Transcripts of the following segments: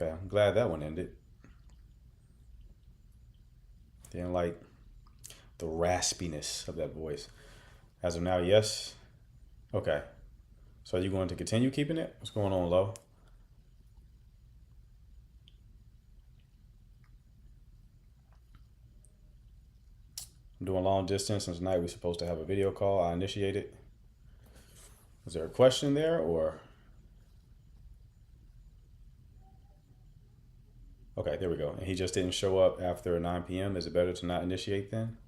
Okay, I'm glad that one ended. Didn't like the raspiness of that voice. As of now, yes. Okay. So are you going to continue keeping it? What's going on, Lo? I'm doing long distance, and tonight we're supposed to have a video call. I initiated. Is there a question there or? Okay, there we go. And he just didn't show up after 9 p.m. Is it better to not initiate then?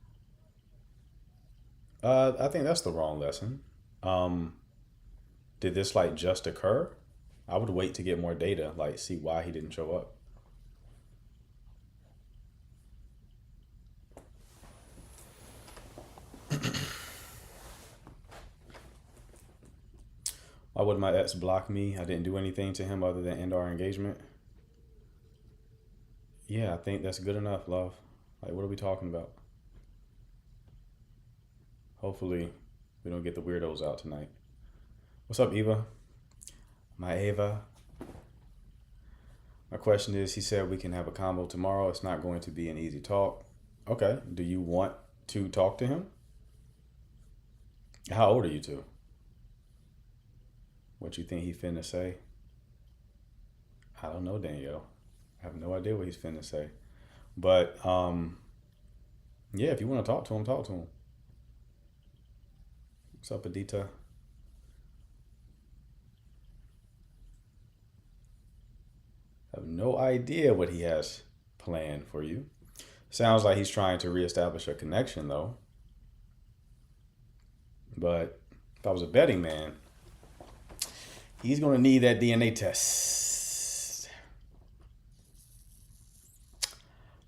I think that's the wrong lesson. Um, did this like just occur? I would wait to get more data, like see why he didn't show up. Why would my ex block me? I didn't do anything to him other than end our engagement. Yeah, I think that's good enough, love. Like, what are we talking about? Hopefully, we don't get the weirdos out tonight. What's up, Eva? My Ava. My question is, he said we can have a combo tomorrow. It's not going to be an easy talk. Okay. Do you want to talk to him? How old are you two? What you think he finna say? I don't know, Danielle. I have no idea what he's finna say. But yeah, if you want to talk to him, talk to him. What's up, Adita? I have no idea what he has planned for you. Sounds like he's trying to reestablish a connection, though. But if I was a betting man, he's going to need that DNA test.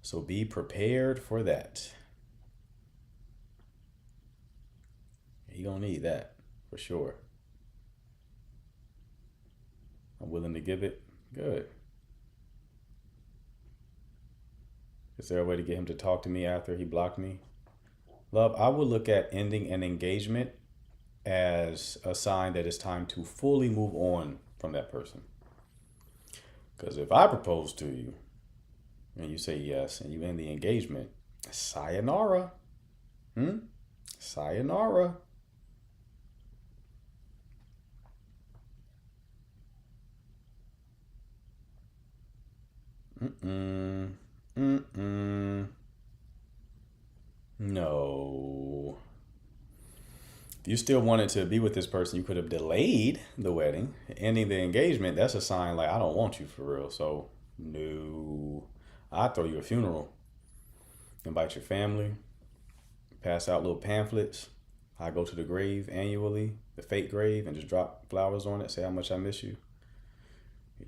So be prepared for that. He going to need that for sure. I'm willing to give it. Good. Is there a way to get him to talk to me after he blocked me? Love, I would look at ending an engagement as a sign that it's time to fully move on from that person. Because if I propose to you and you say yes and you end the engagement, sayonara. Hmm? Sayonara. Mm-mm. Mm-mm. No. If you still wanted to be with this person, you could have delayed the wedding. Ending the engagement, that's a sign like, I don't want you for real. So, no. I'd throw you a funeral. Invite your family. Pass out little pamphlets. I go to the grave annually, the fake grave, and just drop flowers on it. Say how much I miss you.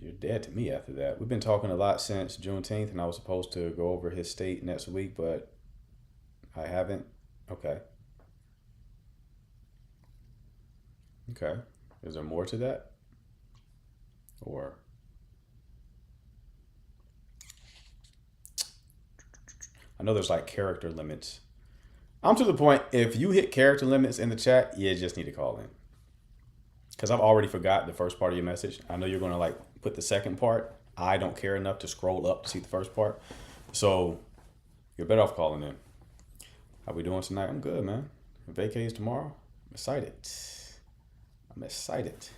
You're dead to me after that. We've been talking a lot since Juneteenth, and I was supposed to go over his state next week, but I haven't. Okay. Okay. Is there more to that? Or I know there's like character limits. I'm to the point, if you hit character limits in the chat, you just need to call in. Because I've already forgot the first part of your message. I know you're going to like put the second part. I don't care enough to scroll up to see the first part. So you're better off calling in. How we doing tonight? I'm good, man. Vacays tomorrow. I'm excited. I'm excited.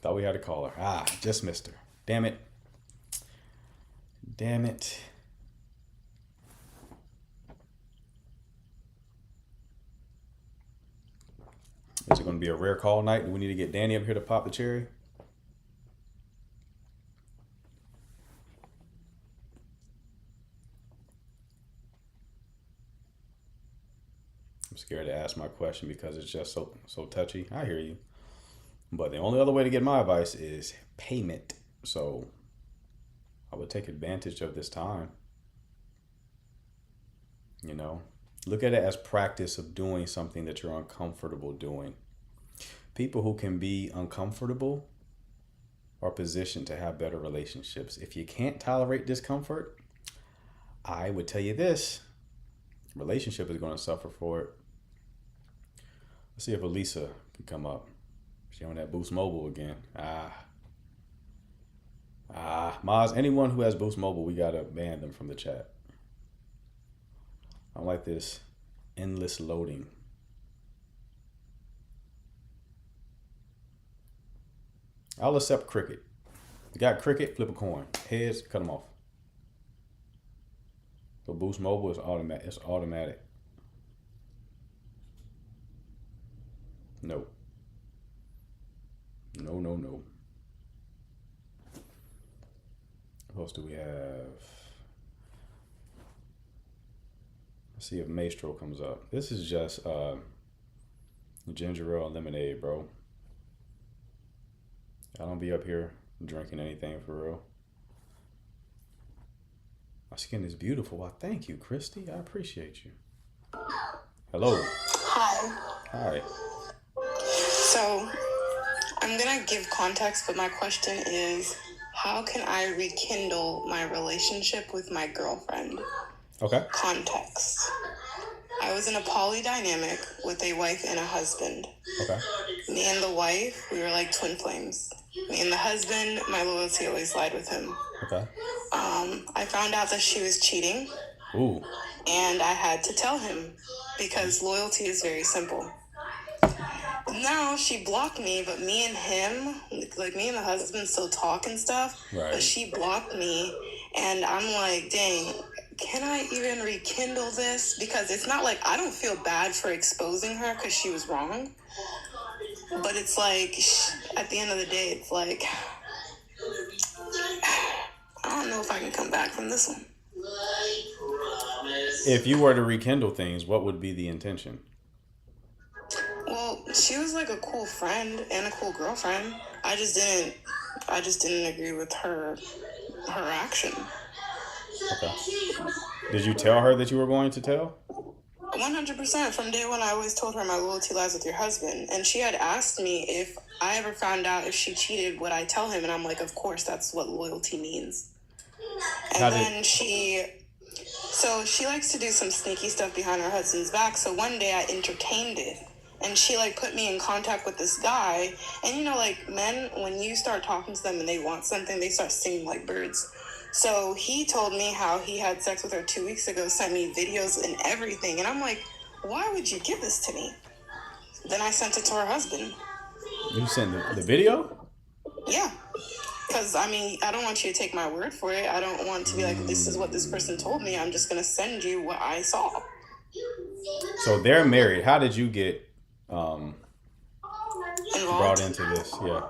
Thought we had a caller. Just missed her. Damn it. Damn it. Is it going to be a rare call night? Do we need to get Danny up here to pop the cherry? I'm scared to ask my question because it's just so touchy. I hear you. But the only other way to get my advice is payment. So I would take advantage of this time. You know, look at it as practice of doing something that you're uncomfortable doing. People who can be uncomfortable are positioned to have better relationships. If you can't tolerate discomfort, I would tell you this: Relationship is going to suffer for it. Let's see if Elisa can come up. She on that Boost Mobile again. Maz, anyone who has Boost Mobile, we gotta ban them from the chat. I don't like this endless loading. I'll accept Cricket. You got Cricket, flip a coin. Heads, cut them off. But Boost Mobile is automatic. It's automatic. No. No, no, no. What else do we have? Let's see if Maestro comes up. This is just ginger ale and lemonade, bro. I don't be up here drinking anything for real. My skin is beautiful. Why, thank you, Christy. I appreciate you. Hello. Hi. Hi. So, I'm gonna give context, but my question is, how can I rekindle my relationship with my girlfriend? Okay. Context. I was in a poly dynamic with a wife and a husband. Okay. Me and the wife, we were like twin flames. Me and the husband, my loyalty always lied with him. Okay. I found out that she was cheating. Ooh. And I had to tell him because loyalty is very simple. Now she blocked me, but me and him, like me and the husband still talk and stuff. Right. But she blocked me, and I'm like, dang, can I even rekindle this? Because it's not like I don't feel bad for exposing her because she was wrong. But it's like, at the end of the day, it's like, I don't know if I can come back from this one. If you were to rekindle things, what would be the intention? Well, she was like a cool friend and a cool girlfriend. I just didn't agree with her action. Okay. Did you tell her that you were going to tell? 100%. From day one, I always told her my loyalty lies with your husband. And she had asked me if I ever found out if she cheated, would I tell him? And I'm like, of course, that's what loyalty means. And then she likes to do some sneaky stuff behind her husband's back. So one day I entertained it. And she like put me in contact with this guy. And you know, like men, when you start talking to them and they want something, they start singing like birds. So he told me how he had sex with her 2 weeks ago, sent me videos and everything. And I'm like, why would you give this to me? Then I sent it to her husband. You sent the video? Yeah. Because, I mean, I don't want you to take my word for it. I don't want to be like, this is what this person told me. I'm just going to send you what I saw. So they're married. How did you get Involved? brought into this? Yeah.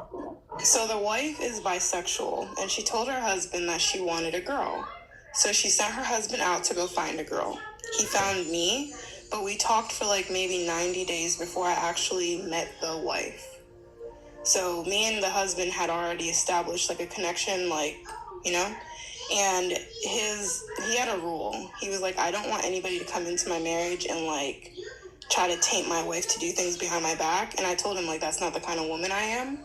So the wife is bisexual, and she told her husband that she wanted a girl. So she sent her husband out to go find a girl. He found me, but we talked for like maybe 90 days before I actually met the wife. So me and the husband had already established like a connection, like, you know, and he had a rule. He was like, I don't want anybody to come into my marriage and like try to taint my wife to do things behind my back. And I told him like, that's not the kind of woman I am.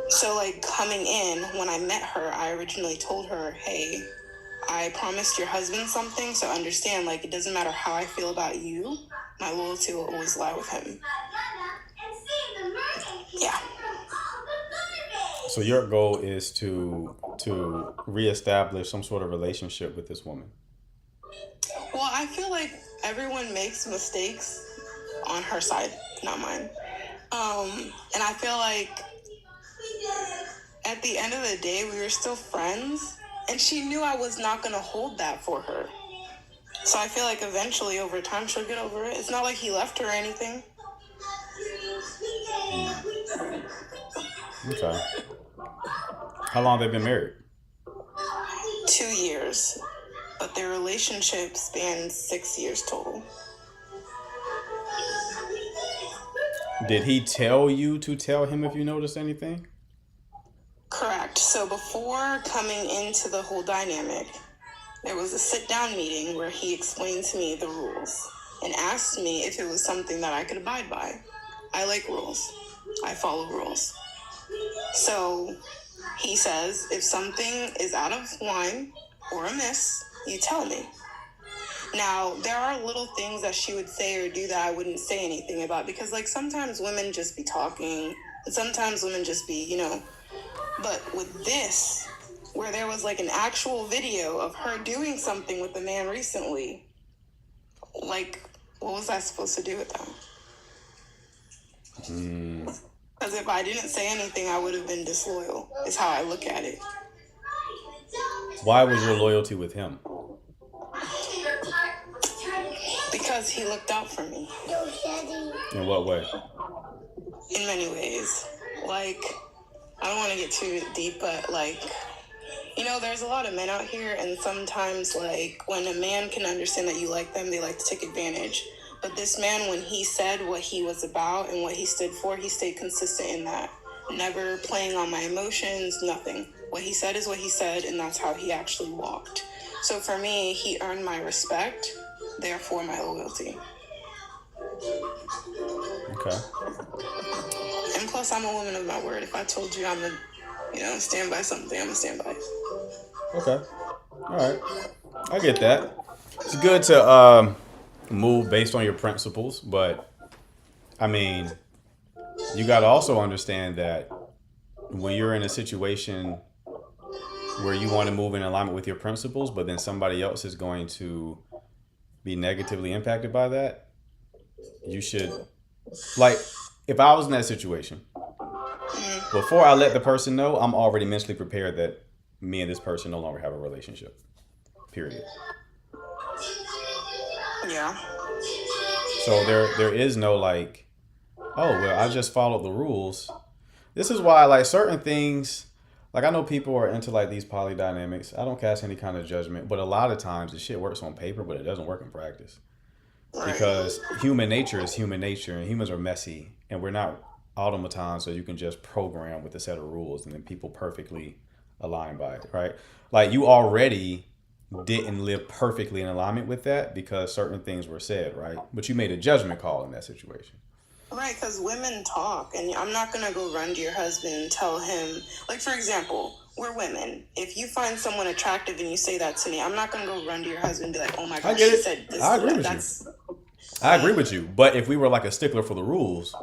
So, like, coming in, when I met her, I originally told her, hey, I promised your husband something, so understand, like, it doesn't matter how I feel about you, my loyalty will always lie with him. Yeah. So your goal is to reestablish some sort of relationship with this woman? Well, I feel like everyone makes mistakes on her side, not mine. And I feel like at the end of the day, we were still friends, and she knew I was not going to hold that for her. So I feel like eventually, over time, she'll get over it. It's not like he left her or anything. Okay. How long have they been married? 2 years. But their relationship spans 6 years total. Did he tell you to tell him if you noticed anything? Correct. So before coming into the whole dynamic, there was a sit-down meeting where he explained to me the rules and asked me if it was something that I could abide by. I like rules. I follow rules. So he says, if something is out of line or amiss, you tell me. Now, there are little things that she would say or do that I wouldn't say anything about because, like, sometimes women just be talking, and sometimes women just be, But with this, where there was, like, an actual video of her doing something with a man recently, like, what was I supposed to do with that? Because if I didn't say anything, I would have been disloyal, is how I look at it. Why was your loyalty with him? Because he looked out for me. In what way? In many ways. Like, I don't want to get too deep, but, like, there's a lot of men out here, and sometimes, like, when a man can understand that you like them, they like to take advantage. But this man, when he said what he was about and what he stood for, he stayed consistent in that. Never playing on my emotions, nothing. What he said is what he said, and that's how he actually walked. So for me, he earned my respect, therefore my loyalty. Okay. And plus, I'm a woman of my word. If I told you I'm going to stand by something, I'm going to stand by it. Okay. All right. I get that. It's good to move based on your principles, but I mean, you got to also understand that when you're in a situation where you want to move in alignment with your principles, but then somebody else is going to be negatively impacted by that, you should, like, if I was in that situation, before I let the person know, I'm already mentally prepared that me and this person no longer have a relationship. Period. Yeah. So there is no like, oh, well, I just followed the rules. This is why, like, certain things, like, I know people are into, like, these poly dynamics. I don't cast any kind of judgment, but a lot of times the shit works on paper, but it doesn't work in practice. Right. Because human nature is human nature, and humans are messy, and we're not automatons, so you can just program with a set of rules, and then people perfectly align by it, right? Like, you already didn't live perfectly in alignment with that because certain things were said, right? But you made a judgment call in that situation. Right, because women talk, and I'm not going to go run to your husband and tell him, like, for example, we're women. If you find someone attractive and you say that to me, I'm not going to go run to your husband and be like, oh my I gosh, get she it. said this. I agree with you. I agree with you. But if we were like a stickler for the rules,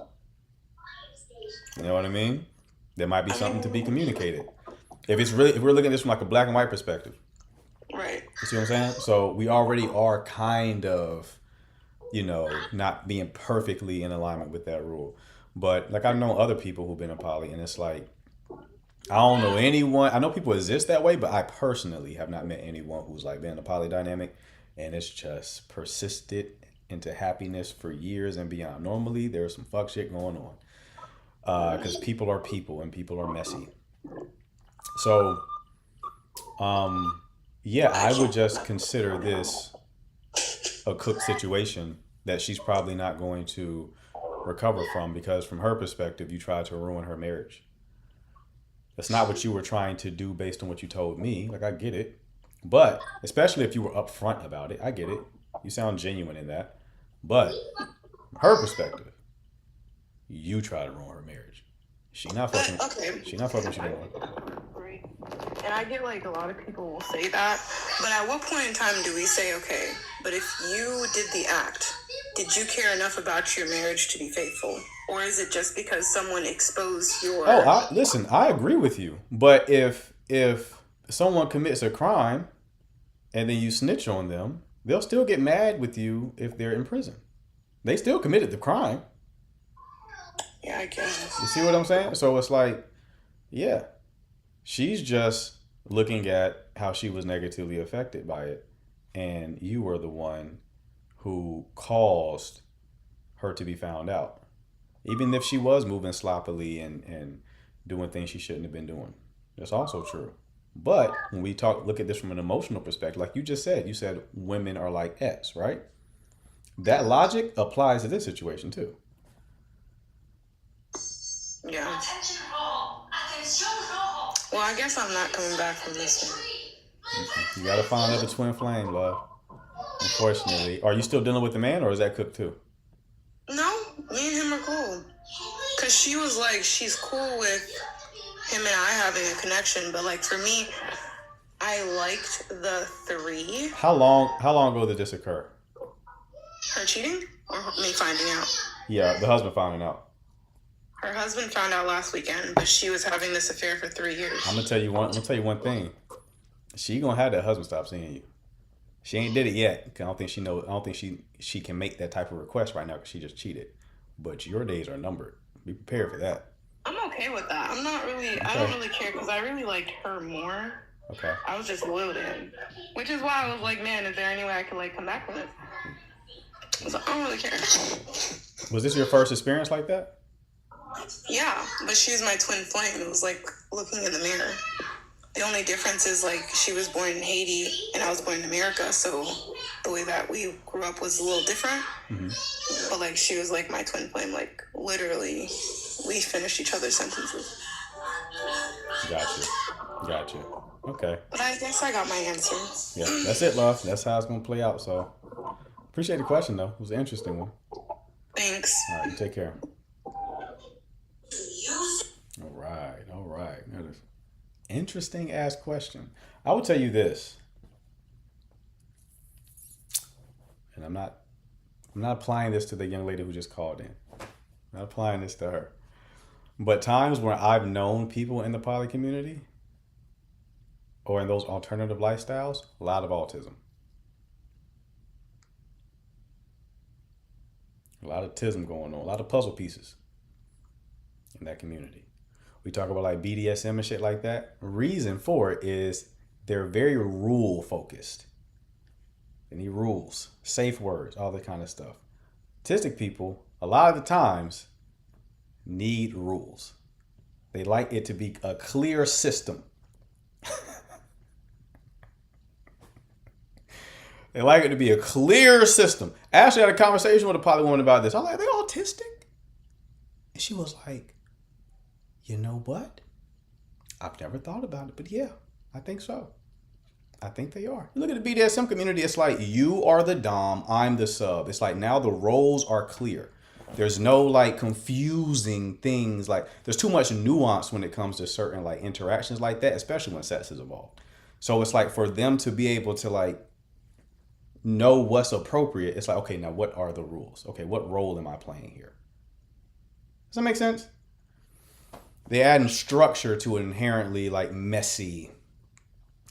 you know what I mean? There might be something to be communicated. If we're looking at this from like a black and white perspective. Right. You see what I'm saying? So we already are kind of, not being perfectly in alignment with that rule. But like, I know other people who've been in poly, and it's like, I don't know anyone. I know people exist that way, but I personally have not met anyone who's like been in a poly dynamic and it's just persisted into happiness for years and beyond. Normally, there's some fuck shit going on because people are people and people are messy. So, yeah, I would just consider this a cooked situation that she's probably not going to recover from, because from her perspective, you tried to ruin her marriage. That's not what you were trying to do based on what you told me. Like, I get it. But especially if you were upfront about it, I get it. You sound genuine in that. But from her perspective, you try to ruin her marriage. She not fucking what you doing. Right. And I get like a lot of people will say that, but at what point in time do we say, okay, but if you did the act, did you care enough about your marriage to be faithful? Or is it just because someone exposed your... Listen, I agree with you. But if someone commits a crime and then you snitch on them, they'll still get mad with you if they're in prison. They still committed the crime. Yeah, I guess. You see what I'm saying? So it's like, yeah, she's just looking at how she was negatively affected by it. And you were the one who caused her to be found out. Even if she was moving sloppily and doing things she shouldn't have been doing. That's also true. But when we look at this from an emotional perspective, like you said women are like X, right? That logic applies to this situation too. Yeah. Well, I guess I'm not coming back from this one. You gotta find another twin flame, love. Unfortunately. Are you still dealing with the man, or is that cooked too? No, me and him are cool. Because she was like, she's cool with him and I having a connection. But like for me, I liked the 3. How long ago did this occur? Her cheating or me finding out? Yeah, the husband finding out. Her husband found out last weekend, but she was having this affair for 3 years. I'm gonna tell you one thing. She gonna have that husband stop seeing you. She ain't did it yet. I don't think she know. I don't think she can make that type of request right now because she just cheated. But your days are numbered. Be prepared for that. I'm okay with that. I'm not really. Okay. I don't really care because I really liked her more. Okay. I was just loyal to him, which is why I was like, man, is there any way I could like come back from this? So I don't really care. Was this your first experience like that? Yeah, but she was my twin flame. It was like looking in the mirror. The only difference is like she was born in Haiti and I was born in America, so the way that we grew up was a little different. Mm-hmm. But like she was like my twin flame, like literally we finished each other's sentences. Gotcha. Okay. But I guess I got my answer. Yeah, that's it, love. That's how it's gonna play out. So appreciate the question though. It was an interesting one. Thanks. All right, you take care. All right. That is interesting ass question. I will tell you this, and I'm not applying this to the young lady who just called in. I'm not applying this to her. But times when I've known people in the poly community or in those alternative lifestyles, a lot of autism. A lot of autism going on, a lot of puzzle pieces in that community. We talk about like BDSM and shit like that. Reason for it is they're very rule focused. They need rules, safe words, all that kind of stuff. Autistic people, a lot of the times, need rules. They like it to be a clear system. They like it to be a clear system. Ashley had a conversation with a poly woman about this. I'm like, are they autistic? And she was like, you know what? I've never thought about it, but yeah, I think so. I think they are. You look at the BDSM community, it's like you are the dom, I'm the sub. It's like now the roles are clear. There's no like confusing things. Like there's too much nuance when it comes to certain like interactions like that, especially when sex is involved. So it's like for them to be able to like know what's appropriate, it's like, okay, now what are the rules? Okay, what role am I playing here? Does that make sense? They add structure to an inherently like messy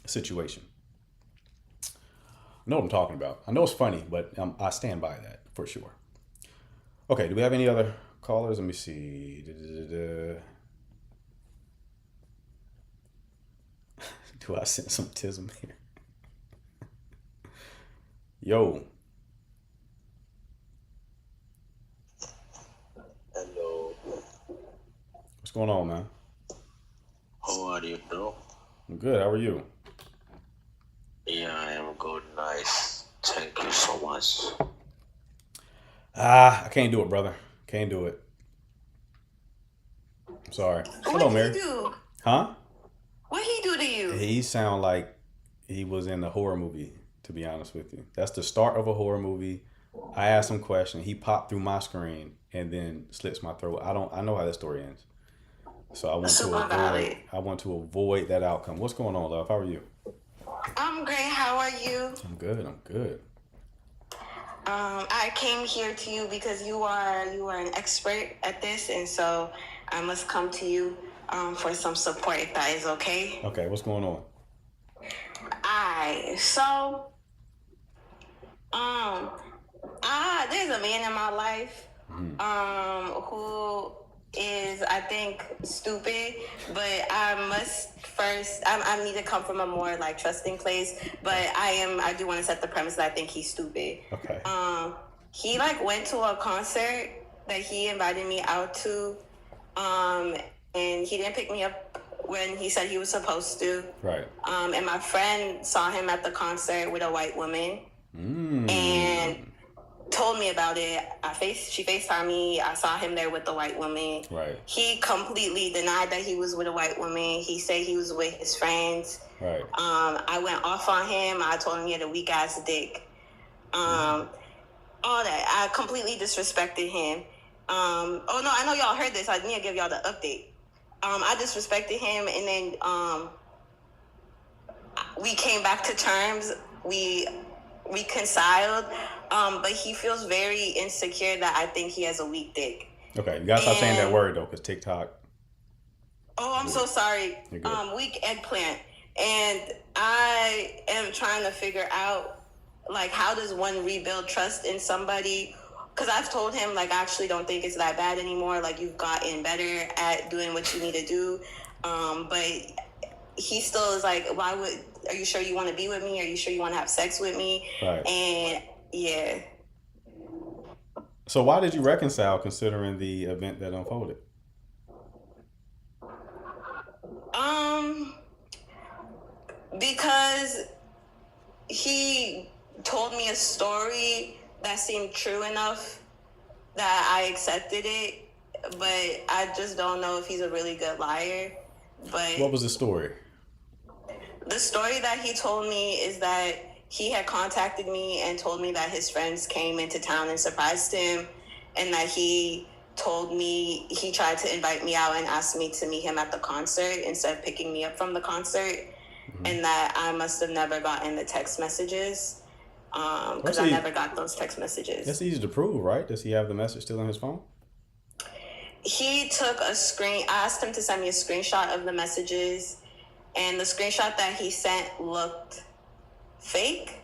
situation. I know what I'm talking about. I know it's funny, but I stand by that for sure. Okay, do we have any other callers? Let me see. Do I send some tism here? Yo. Hello. What's going on, man? How are you, bro? I'm good. How are you? Yeah, I am good. Nice. Thank you so much. I can't do it, brother. Can't do it. I'm sorry. Hello, Mary. What did he do? Huh? What he do to you? He sound like he was in a horror movie, to be honest with you. That's the start of a horror movie. I asked him a question. He popped through my screen and then slits my throat. I know how that story ends. So I want to avoid that outcome. What's going on, love? How are you? I'm great. How are you? I'm good. I came here to you because you are an expert at this, and so I must come to you for some support if that is okay. Okay, what's going on? There's a man in my life who is, I think, stupid, but I need to come from a more like trusting place, but I do want to set the premise that I think he's stupid. Okay. He like went to a concert that he invited me out to, and he didn't pick me up when he said he was supposed to. Right. And my friend saw him at the concert with a white woman and told me about it. She FaceTimed me. I saw him there with the white woman. Right. He completely denied that he was with a white woman. He said he was with his friends. Right. I went off on him. I told him he had a weak ass dick. All that. I completely disrespected him. Oh no, I know y'all heard this. I need to give y'all the update. I disrespected him, and then we came back to terms. We reconciled, but he feels very insecure that I think he has a weak dick. Okay, you gotta stop saying that And word though, because TikTok. oh, I'm so sorry. You're good. Weak eggplant. And I am trying to figure out, like, how does one rebuild trust in somebody? Because I've told him, like, I actually don't think it's that bad anymore. Like, you've gotten better at doing what you need to do. But he still is like, are you sure you want to be with me? Are you sure you want to have sex with me? Right. And yeah. So why did you reconcile considering the event that unfolded? Because he told me a story that seemed true enough that I accepted it, but I just don't know if he's a really good liar. But What was the story? the story that he told me is that he had contacted me and told me that his friends came into town and surprised him, and that he told me he tried to invite me out and asked me to meet him at the concert instead of picking me up from the concert, and that I must have never gotten the text messages because I never got those text messages. That's easy to prove, right? Does he have the message still on his phone? He took a screen. I asked him to send me a screenshot of the messages, and the screenshot that he sent looked fake.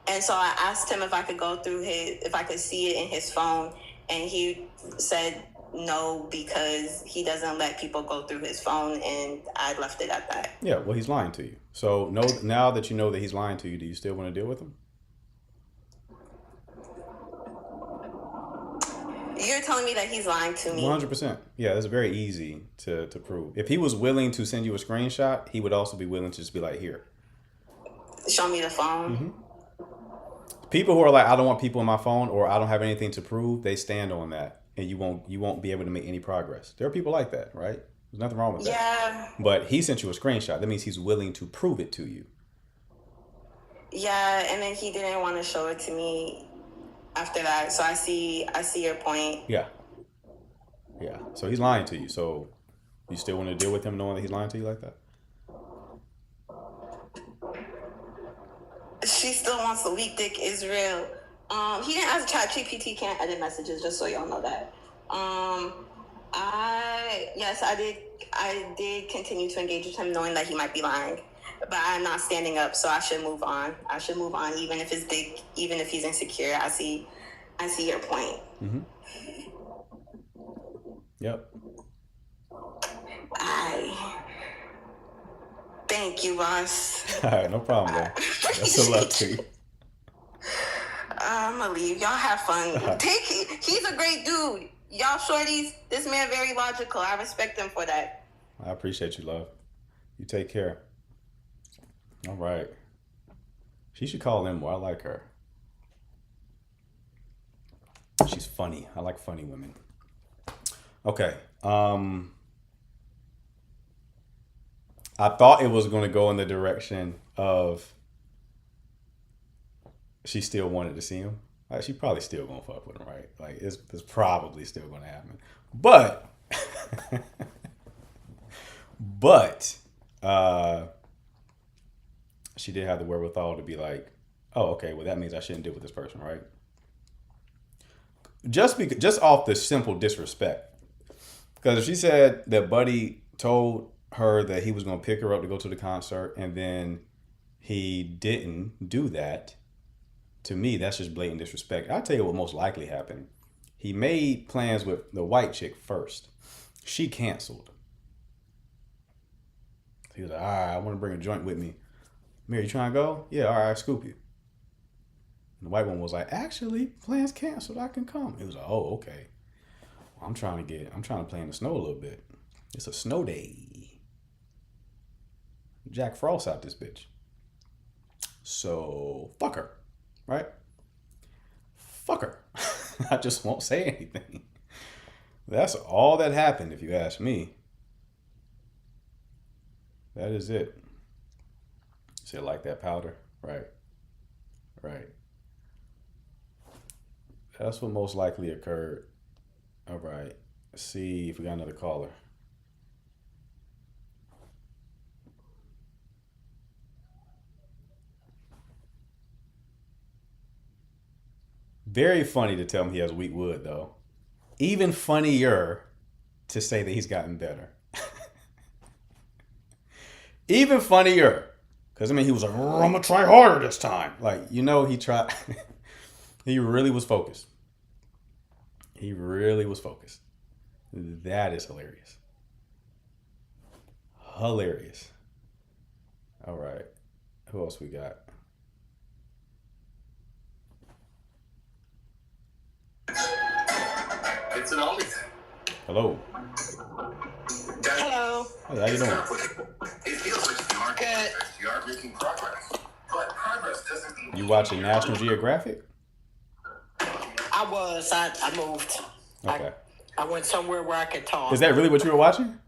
And so I asked him if I could if I could see it in his phone, and he said no, because he doesn't let people go through his phone, and I left it at that. Yeah, well, he's lying to you. So now that you know that he's lying to you, do you still want to deal with him? You're telling me that he's lying to me? 100%. Yeah, that's very easy to prove. If he was willing to send you a screenshot, he would also be willing to just be like, here. Show me the phone. Mm-hmm. People who are like, I don't want people on my phone, or I don't have anything to prove, they stand on that, and you won't be able to make any progress. There are people like that, right? There's nothing wrong with that. Yeah. But he sent you a screenshot. That means he's willing to prove it to you. Yeah, and then he didn't want to show it to me after that. So I see your point. Yeah. Yeah. So he's lying to you. So you still want to deal with him knowing that he's lying to you like that? She still wants the weak dick Israel. He didn't ask ChatGPT can't edit messages, just so y'all know that. I did continue to engage with him knowing that he might be lying. But I'm not standing up, so I should move on. Even if his dick, even if he's insecure. I see your point. Mm-hmm. Yep. Thank you, Ross. All right, no problem, man. Best of luck to you. I'm gonna leave. Y'all have fun. He's a great dude. Y'all shorties, this man very logical. I respect him for that. I appreciate you, love. You take care. All right. She should call in more. I like her. She's funny. I like funny women. Okay. I thought it was going to go in the direction of she still wanted to see him. Like, she probably still going to fuck with him, right? Like, it's probably still going to happen. But, she did have the wherewithal to be like, oh, okay, well, that means I shouldn't deal with this person, right? Just off the simple disrespect. Because if she said that Buddy told her that he was going to pick her up to go to the concert, and then he didn't do that, to me, that's just blatant disrespect. I'll tell you what most likely happened. He made plans with the white chick first. She canceled. He was like, all right, I want to bring a joint with me. Mary, you trying to go? Yeah, all right, scoop you. And the white one was like, actually, plans canceled. I can come. He was like, oh, okay. Well, I'm trying to play in the snow a little bit. It's a snow day. Jack Frost out this bitch. So, fuck her. Right? Fuck her. I just won't say anything. That's all that happened, if you ask me. That is it. See, I like that powder? Right. Right. That's what most likely occurred. All right. Let's see if we got another caller. Very funny to tell him he has weak wood, though. Even funnier to say that he's gotten better. Even funnier. Because, I mean, he was like, oh, I'm going to try harder this time. Like, you know, he tried. He really was focused. He really was focused. That is hilarious. Hilarious. All right. Who else we got? It's an only thing. Hello. Hello. Hey, how you doing? It feels like you are Good. You are making progress. But progress doesn't mean You watching National Geographic? I moved. Okay. I went somewhere where I could talk. Is that really what you were watching?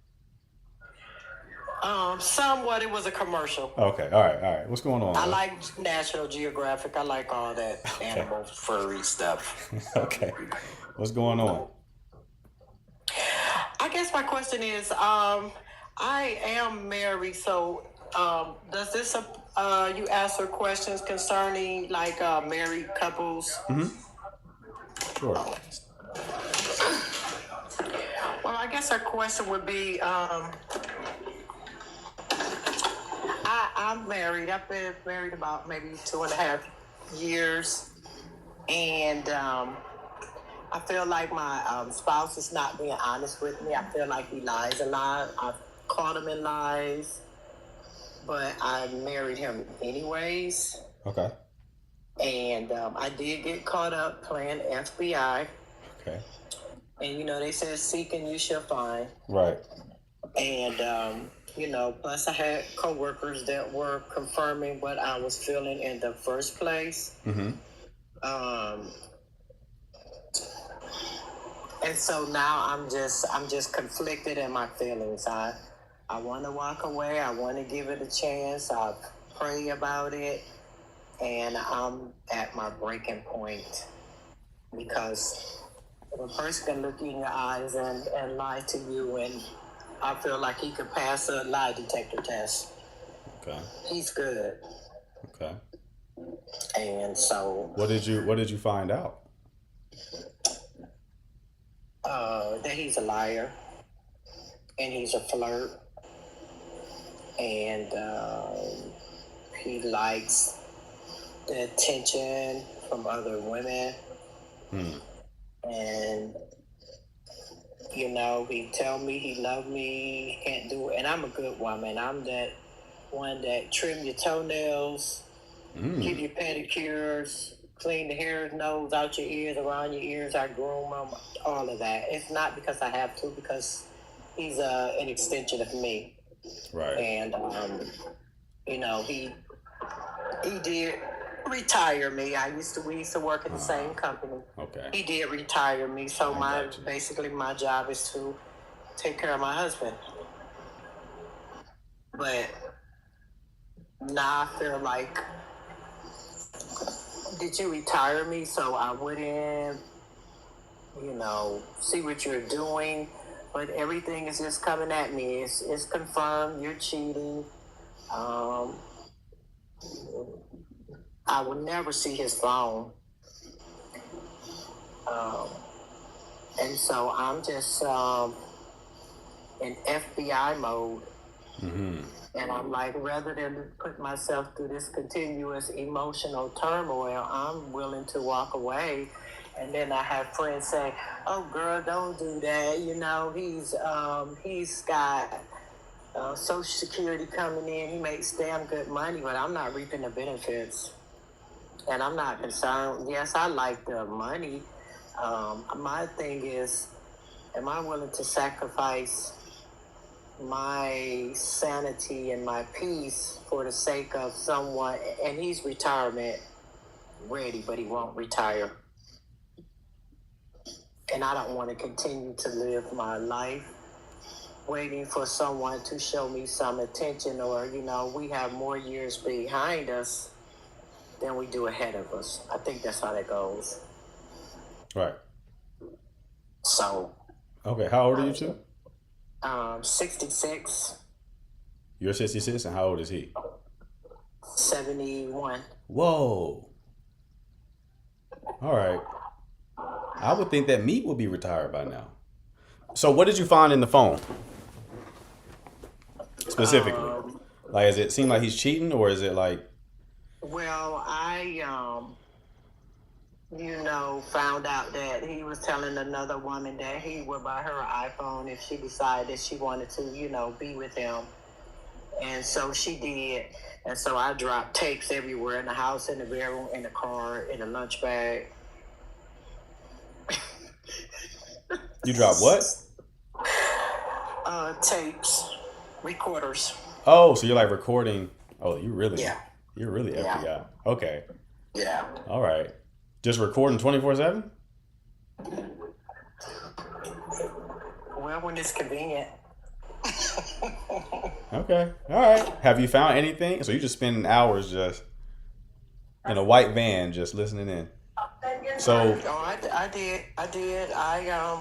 Somewhat. It was a commercial. Okay. All right. What's going on? I like National Geographic. I like all that animal furry stuff. Okay. What's going on? I guess my question is, I am married, so does this you answer questions concerning like married couples? Sure. Well, I guess our question would be, I'm married. I've been married about maybe 2.5 years, and I feel like my spouse is not being honest with me. I feel like he lies a lot. I've caught him in lies, but I married him anyways. Okay. And I did get caught up playing FBI. Okay. And, you know, they said, seek and you shall find. Right. And, you know, plus I had coworkers that were confirming what I was feeling in the first place. And so now I'm just conflicted in my feelings. I want to walk away. I want to give it a chance. I pray about it, and I'm at my breaking point because a person can look you in your eyes and lie to you, and I feel like he could pass a lie detector test. Okay. He's good, Okay. and so What did you find out? that he's a liar and he's a flirt, and he likes the attention from other women. And you know, he tell me he love me, he can't do it, and I'm a good woman. I'm that one that trim your toenails, give you pedicures, clean the hair, nose, out your ears, around your ears. I groom them, all of that. It's not because I have to, because he's an extension of me. Right. And you know, he did retire me. We used to work at the same company. Okay. He did retire me, so got you. basically my job is to take care of my husband. But now I feel like, did you retire me so I wouldn't, you know, see what you're doing? But everything is just coming at me. It's confirmed you're cheating. I would never see his phone. And so I'm just in FBI mode. And I'm like, rather than put myself through this continuous emotional turmoil, I'm willing to walk away. And then I have friends say, oh, girl, don't do that. You know, he's got Social Security coming in. He makes damn good money, but I'm not reaping the benefits. And I'm not concerned. Yes, I like the money. My thing is, am I willing to sacrifice my sanity and my peace for the sake of someone? And he's retirement ready, but he won't retire. And I don't want to continue to live my life waiting for someone to show me some attention, or, you know, we have more years behind us than we do ahead of us. I think that's how that goes. Right. So. Okay. How old are you two? 66. You're 66, and how old is he? 71. Whoa. All right. I would think that Meat would be retired by now. So what did you find in the phone specifically? Like, does it seem like he's cheating, or is it like, Well, found out that he was telling another woman that he would buy her an iPhone if she decided she wanted to, be with him. And so she did. And so I dropped tapes everywhere in the house, in the bedroom, in the car, in the lunch bag. you dropped what? Tapes, recorders. Oh, so you're like recording. Oh, you're really Yeah. FBI. Okay. Yeah. All right. Just recording 24/7? Well, when it's convenient. Okay. All right. Have you found anything? So you just spending hours just in a white van just listening in. So Oh, I did. I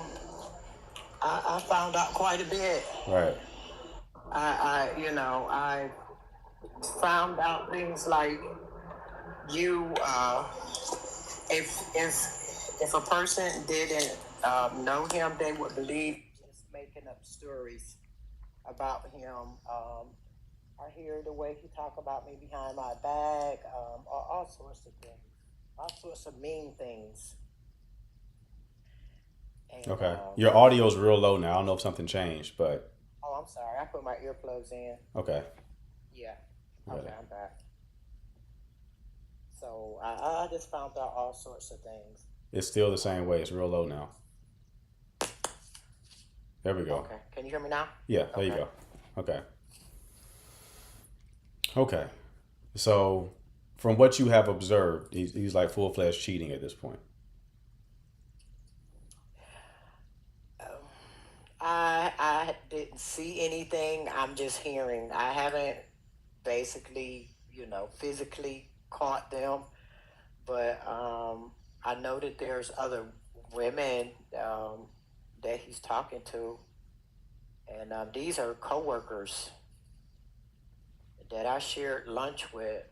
found out quite a bit. right. I found out things like if a person didn't know him, they would believe just making up stories about him. I hear the way he talk about me behind my back, all sorts of things, all sorts of mean things. And, Okay. Your audio's real low now. I don't know if something changed, but oh, I'm sorry. I put my earplugs in. okay. Yeah. Right. Okay, I'm back. So I just found out all sorts of things. It's still the same way. It's real low now. There we go. Okay. Can you hear me now? Yeah, there you Okay. go. Okay. Okay. So, from what you have observed, he's like full-fledged cheating at this point. I didn't see anything. I'm just hearing. I haven't basically, physically caught them, but I know that there's other women that he's talking to, and these are coworkers that I shared lunch with.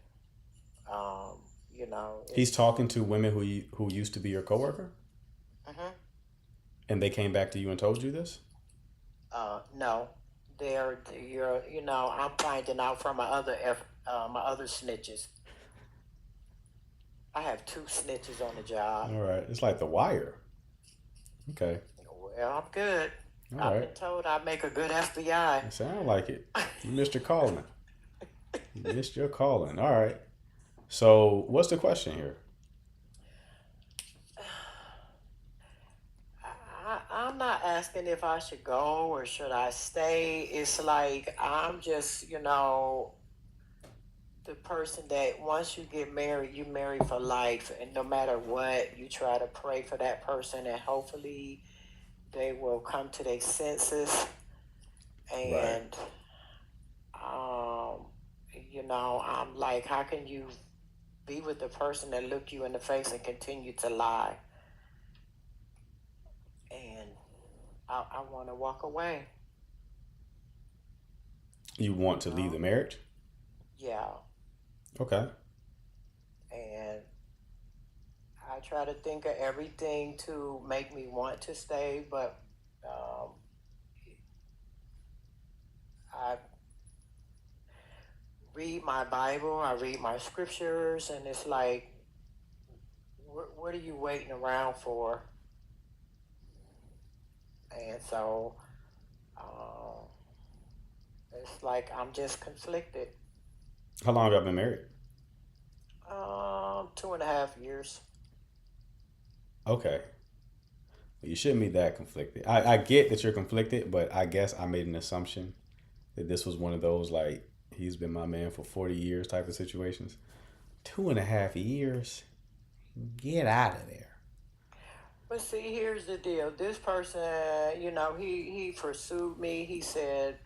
He's talking to women who used to be your coworker, Mhm. and they came back to you and told you this. No, I'm finding out from my other snitches. I have 2 snitches on the job. All right. It's like The Wire. Okay. Well, I'm good. All I've right. been told I make a good FBI. It sound like it. You missed your calling. You missed your calling. All right. So, what's the question here? I'm not asking if I should go or should I stay. It's like I'm just, the person that once you get married, you marry for life, and no matter what, you try to pray for that person, and hopefully they will come to their senses. And I'm like, how can you be with the person that look you in the face and continue to lie? And I want to walk away. You want to leave the marriage? Yeah. Okay. And I try to think of everything to make me want to stay, but I read my Bible, I read my scriptures, and it's like, what are you waiting around for? And so it's like I'm just conflicted. How long have y'all been married? 2.5 years. Okay. You shouldn't be that conflicted. I get that you're conflicted, but I guess I made an assumption that this was one of those, like, he's been my man for 40 years type of situations. 2.5 years? Get out of there. But see, here's the deal. This person, he pursued me. He said,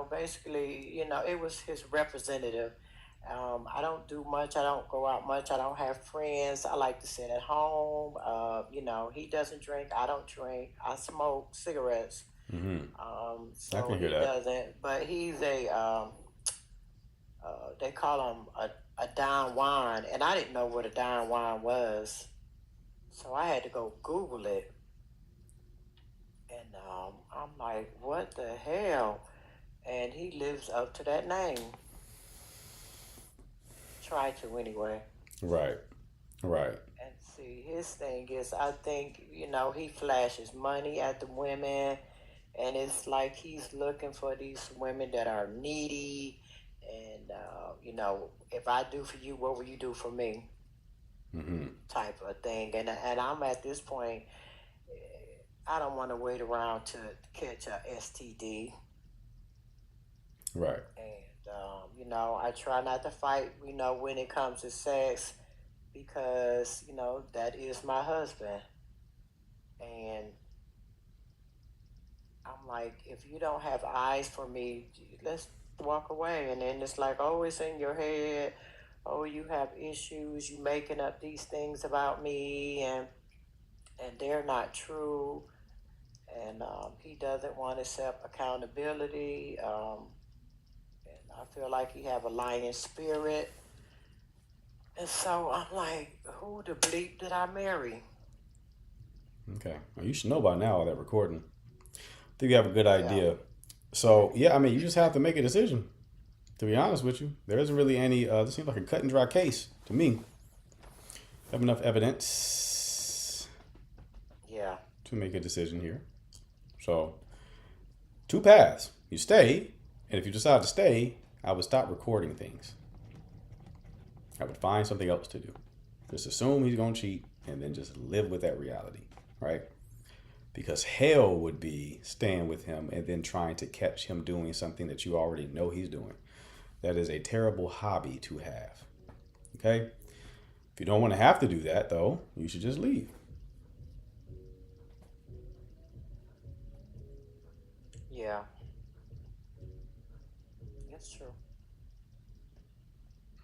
basically, it was his representative. I don't do much. I don't go out much. I don't have friends. I like to sit at home. He doesn't drink. I don't drink. I smoke cigarettes. Mm-hmm. So I can hear he that. doesn't. But he's they call him a Don Juan, and I didn't know what a Don Juan was. So I had to go Google it. And I'm like, what the hell? And he lives up to that name. Try to anyway. Right. Right. And see, his thing is, I think, he flashes money at the women. And it's like he's looking for these women that are needy. And, if I do for you, what will you do for me? Mm-hmm. Type of thing. And I'm at this point, I don't want to wait around to catch a STD. Right. And, I try not to fight, when it comes to sex because, that is my husband. And I'm like, if you don't have eyes for me, let's walk away. And then it's like, oh, it's in your head. Oh, you have issues. You making up these things about me, and they're not true. And he doesn't want to accept accountability. And I feel like he have a lying spirit. And so I'm like, who the bleep did I marry? Okay. Well, you should know by now all that recording. I think you have a good idea. So, yeah, I mean, you just have to make a decision. To be honest with you, there isn't really any, this seems like a cut and dry case to me. Have enough evidence to make a decision here. So, two paths. You stay, and if you decide to stay, I would stop recording things. I would find something else to do. Just assume he's going to cheat and then just live with that reality, right? Because hell would be staying with him and then trying to catch him doing something that you already know he's doing. That is a terrible hobby to have, okay? If you don't want to have to do that, though, you should just leave. Yeah. That's true.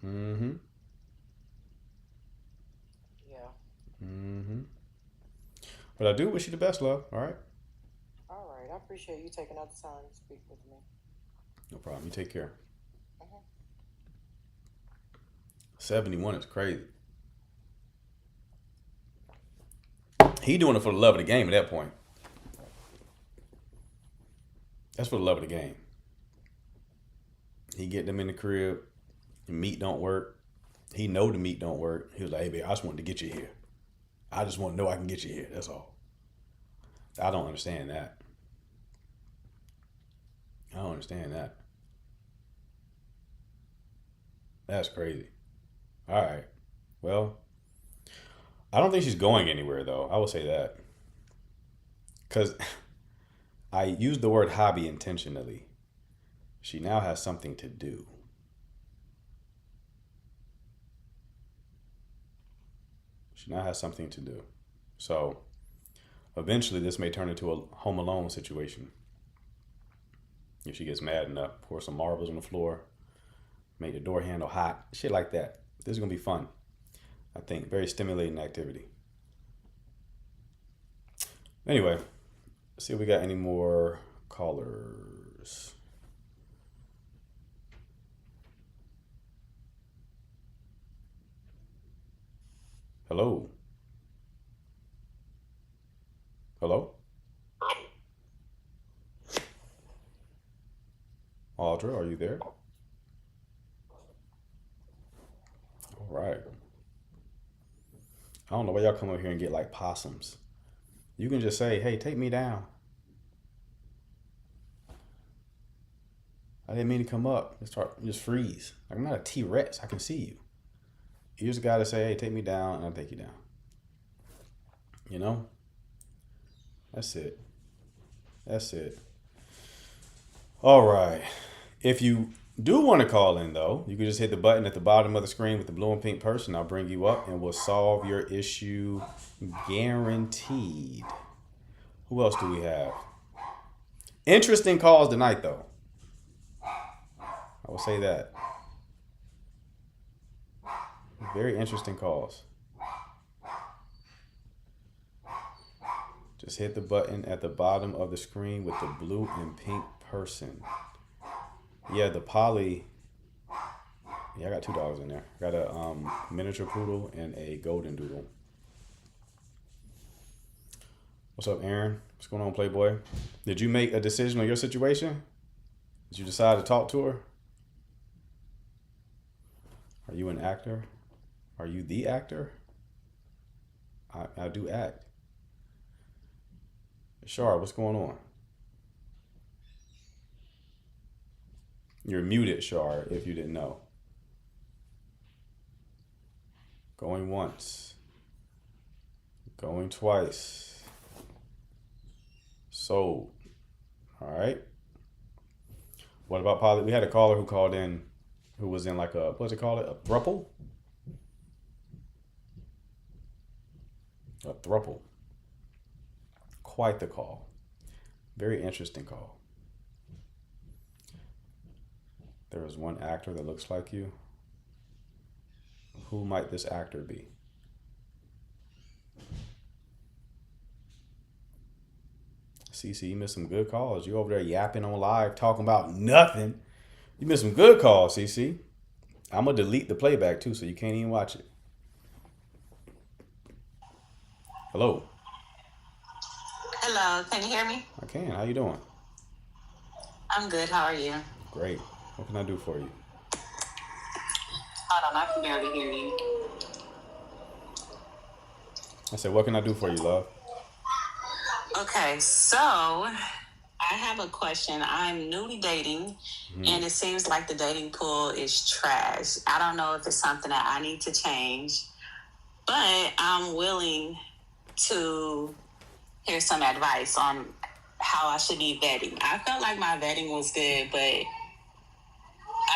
Mm-hmm. Yeah. Mm-hmm. But I do wish you the best, love. All right? All right. I appreciate you taking out the time to speak with me. No problem. You take care. 71 is crazy. He doing it for the love of the game at that point. That's for the love of the game. He get them in the crib. The meat don't work. He know the meat don't work. He was like, hey, babe, I just wanted to get you here. I just want to know I can get you here. That's all. I don't understand that. I don't understand that. That's crazy. All right. Well, I don't think she's going anywhere, though. I will say that. Because I used the word hobby intentionally. She now has something to do. She now has something to do. So, eventually, this may turn into a Home Alone situation. If she gets mad enough, pour some marbles on the floor, make the door handle hot, shit like that. This is going to be fun. I think very stimulating activity. Anyway, let's see if we got any more callers. Hello. Hello? Audra, are you there? All right. I don't know why y'all come over here and get like possums. You can just say, hey, take me down. I didn't mean to come up. Just freeze. Like, I'm not a T-Rex. I can see you. You just gotta say, hey, take me down, and I'll take you down. You know? That's it. That's it. All right. If you do want to call in, though, you can just hit the button at the bottom of the screen with the blue and pink person. I'll bring you up and we'll solve your issue guaranteed. Who else do we have? Interesting calls tonight, though. I will say that. Very interesting calls. Just hit the button at the bottom of the screen with the blue and pink person. Yeah, the poly. Yeah, I got 2 dogs in there. Got a miniature poodle and a golden doodle. What's up, Aaron? What's going on, Playboy? Did you make a decision on your situation? Did you decide to talk to her? Are you an actor? Are you the actor? I do act. Shar, what's going on? You're muted, Shar, if you didn't know. Going once. Going twice. Sold. All right. What about poly? We had a caller who called in who was in like a, what's it called? A thruple? A thruple. Quite the call. Very interesting call. There is one actor that looks like you. Who might this actor be? CC, you missed some good calls. You over there yapping on live, talking about nothing. You missed some good calls, CC. I'm going to delete the playback too, so you can't even watch it. Hello. Hello, can you hear me? I can. How you doing? I'm good. How are you? Great. What can I do for you? Hold on, I can barely hear you. I said, what can I do for you, love? Okay, so I have a question. I'm newly dating, and it seems like the dating pool is trash. I don't know if it's something that I need to change, but I'm willing to hear some advice on how I should be vetting. I felt like my vetting was good, but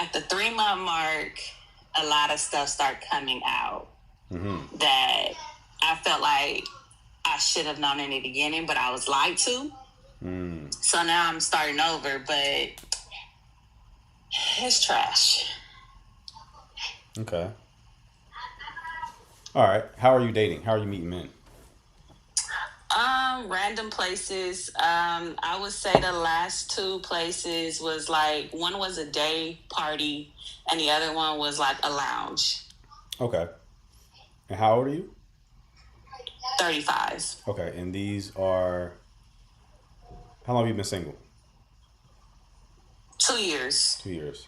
at the 3-month mark, a lot of stuff started coming out that I felt like I should have known in the beginning, but I was lied to. So now I'm starting over, but it's trash. Okay. All right. How are you dating? How are you meeting men? Random places. I would say the last 2 places was like, one was a day party and the other one was like a lounge. Okay. And how old are you? 35. Okay. And these are, how long have you been single? 2 years. 2 years.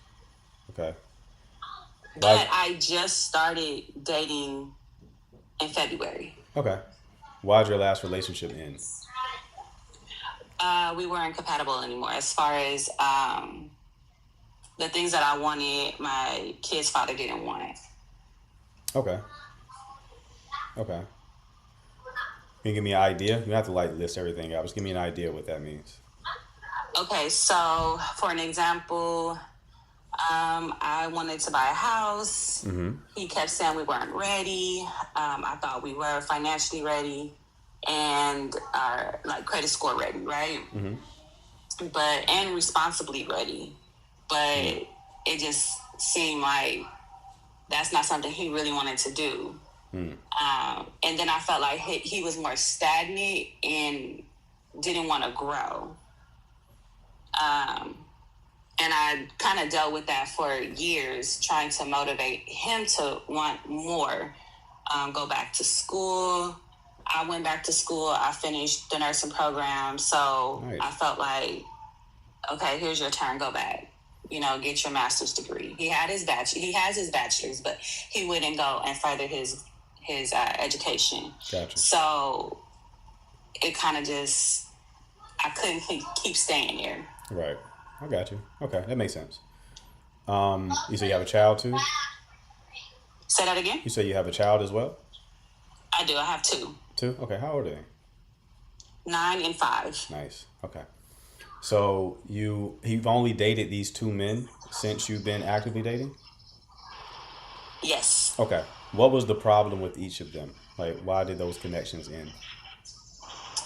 Okay. But I just started dating in February. Okay. Why'd your last relationship end? We weren't compatible anymore as far as the things that I wanted, my kid's father didn't want it. Okay. Okay. Can you give me an idea? You don't have to like list everything out. Just give me an idea what that means. Okay, so for an example, I wanted to buy a house. He kept saying we weren't ready. I thought we were financially ready and our like credit score ready, right? But and responsibly ready. But it just seemed like that's not something he really wanted to do. And then I felt like he was more stagnant and didn't want to grow. And I kind of dealt with that for years, trying to motivate him to want more, go back to school. I went back to school. I finished the nursing program. So Nice. I felt like, okay, here's your turn. Go back, get your master's degree. He has his bachelor's, but he wouldn't go and further his education. Gotcha. So it kind of just, I couldn't keep staying there. Right. I got you. Okay. That makes sense. You say you have a child too? Say that again? You say you have a child as well? I do. I have 2. 2? Okay. How old are they? 9 and 5. Nice. Okay. So you've only dated these 2 men since you've been actively dating? Yes. Okay. What was the problem with each of them? Like, why did those connections end?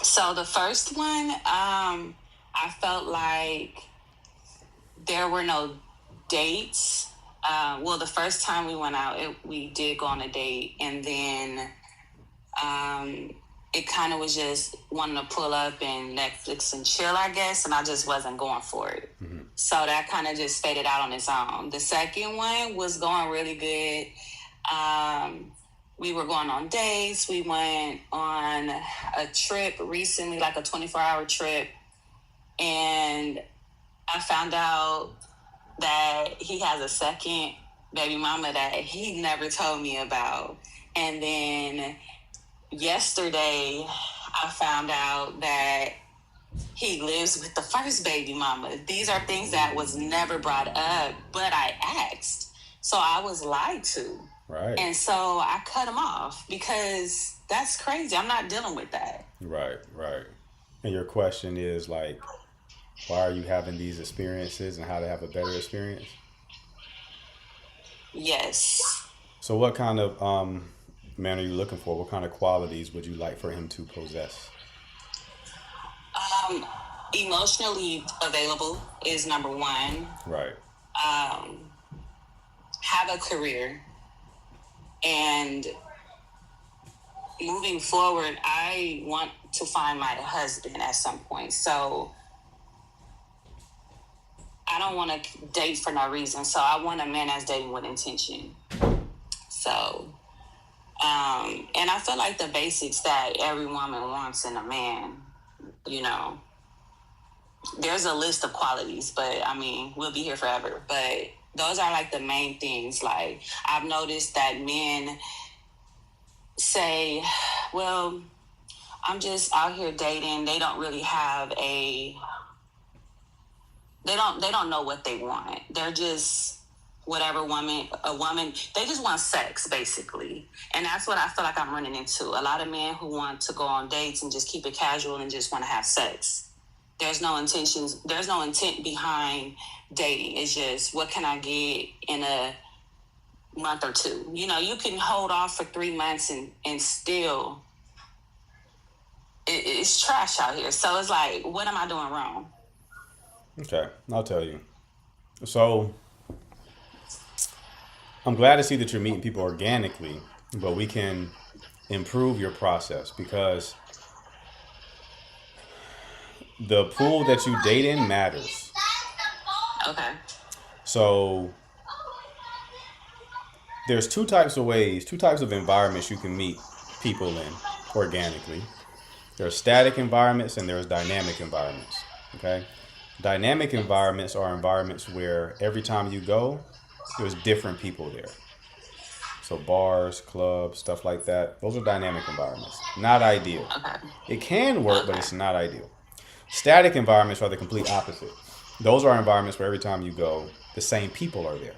So the first one, I felt like there were no dates. Well, the first time we went out, we did go on a date, and then it kind of was just wanting to pull up and Netflix and chill, I guess, and I just wasn't going for it. So that kind of just faded out on its own. The second one was going really good. we were going on dates. We went on a trip recently, like a 24-hour trip. And I found out that he has a second baby mama that he never told me about. And then yesterday, I found out that he lives with the first baby mama. These are things that was never brought up, but I asked. So I was lied to. Right. And so I cut him off because that's crazy. I'm not dealing with that. Right. And your question is like, why are you having these experiences and how to have a better experience? Yes. So what kind of man are you looking for? What kind of qualities would you like for him to possess? Emotionally available is number one. Right. Have a career. And moving forward, I want to find my husband at some point. So I don't want to date for no reason. So I want a man that's dating with intention. So, and I feel like the basics that every woman wants in a man, you know, there's a list of qualities, but I mean, we'll be here forever. But those are like the main things. Like, I've noticed that men say, well, I'm just out here dating. They don't really have they don't know what they want. They're just whatever a woman, they just want sex, basically. And that's what I feel like I'm running into. A lot of men who want to go on dates and just keep it casual and just want to have sex. There's no intent behind dating. It's just, what can I get in a month or two? You know, you can hold off for 3 months and still, it's trash out here. So it's like, what am I doing wrong? Okay, I'll tell you. So I'm glad to see that you're meeting people organically, but we can improve your process because the pool that you date in matters. Okay. So there's two types of environments you can meet people in organically. There's static environments and there's dynamic environments. Okay. Dynamic environments are environments where every time you go, there's different people there. So bars, clubs, stuff like that. Those are dynamic environments. Not ideal. Okay. It can work, but it's not ideal. Static environments are the complete opposite. Those are environments where every time you go, the same people are there.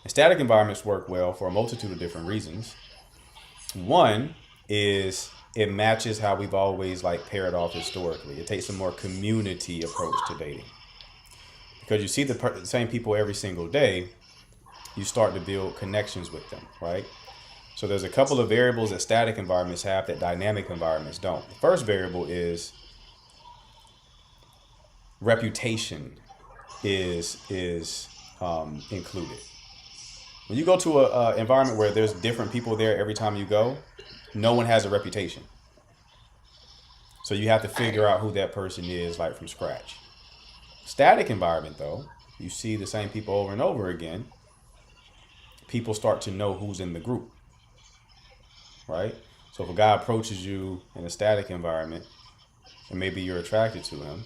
And static environments work well for a multitude of different reasons. One is it matches how we've always like paired off historically. It takes a more community approach to dating. Because you see the same people every single day, you start to build connections with them, right? So there's a couple of variables that static environments have that dynamic environments don't. The first variable is reputation is included. When you go to a environment where there's different people there every time you go, no one has a reputation. So you have to figure out who that person is like from scratch. Static environment though, you see the same people over and over again. People start to know who's in the group, right? So if a guy approaches you in a static environment and maybe you're attracted to him,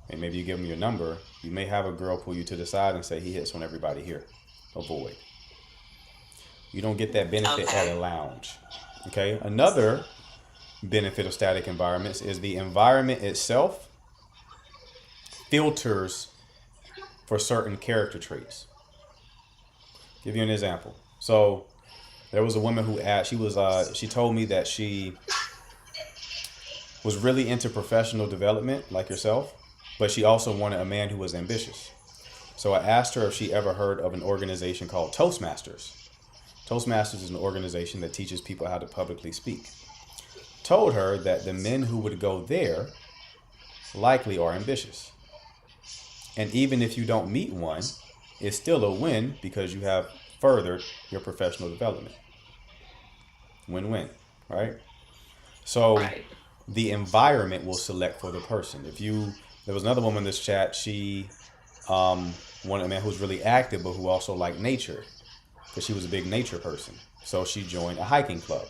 and maybe you give him your number, you may have a girl pull you to the side and say, he hits on everybody here. Avoid. You don't get that benefit at a lounge. Okay. Another benefit of static environments is the environment itself filters for certain character traits. Give you an example. So there was a woman who asked, she told me that she was really into professional development like yourself, but she also wanted a man who was ambitious. So I asked her if she ever heard of an organization called Toastmasters. Toastmasters is an organization that teaches people how to publicly speak. Told her that the men who would go there likely are ambitious. And even if you don't meet one, it's still a win because you have furthered your professional development. Win-win, right? So the environment will select for the person. There was another woman in this chat, she wanted a man who was really active, but who also liked nature, because she was a big nature person. So she joined a hiking club,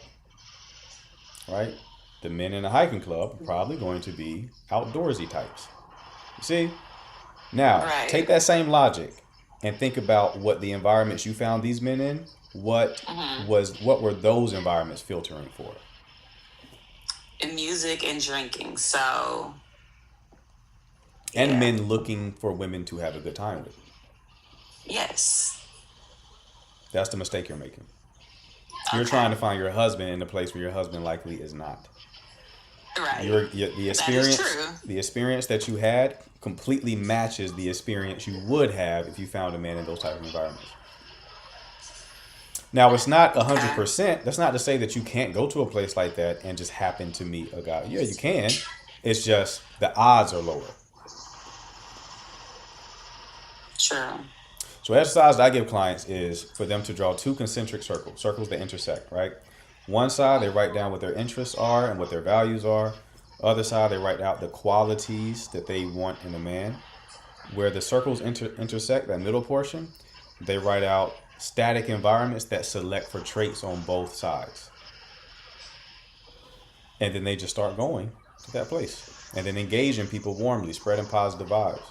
right? The men in the hiking club are probably going to be outdoorsy types. You see? Now, Right. take that same logic and think about what the environments you found these men in. What were those environments filtering for? And music and drinking. So And yeah. men looking for women to have a good time with. Yes. That's the mistake you're making. You're Okay. trying to find your husband in a place where your husband likely is not. Right. The experience, true. the experience that you had completely matches the experience you would have if you found a man in those type of environments. Now, it's not 100%. That's not to say that you can't go to a place like that and just happen to meet a guy. Yeah, you can. It's just the odds are lower. True. So exercise that I give clients is for them to draw two concentric circles that intersect, right? One side, they write down what their interests are and what their values are. Other side, they write out the qualities that they want in a man. Where the circles intersect, that middle portion, they write out static environments that select for traits on both sides. And then they just start going to that place. And then engaging people warmly, spreading positive vibes.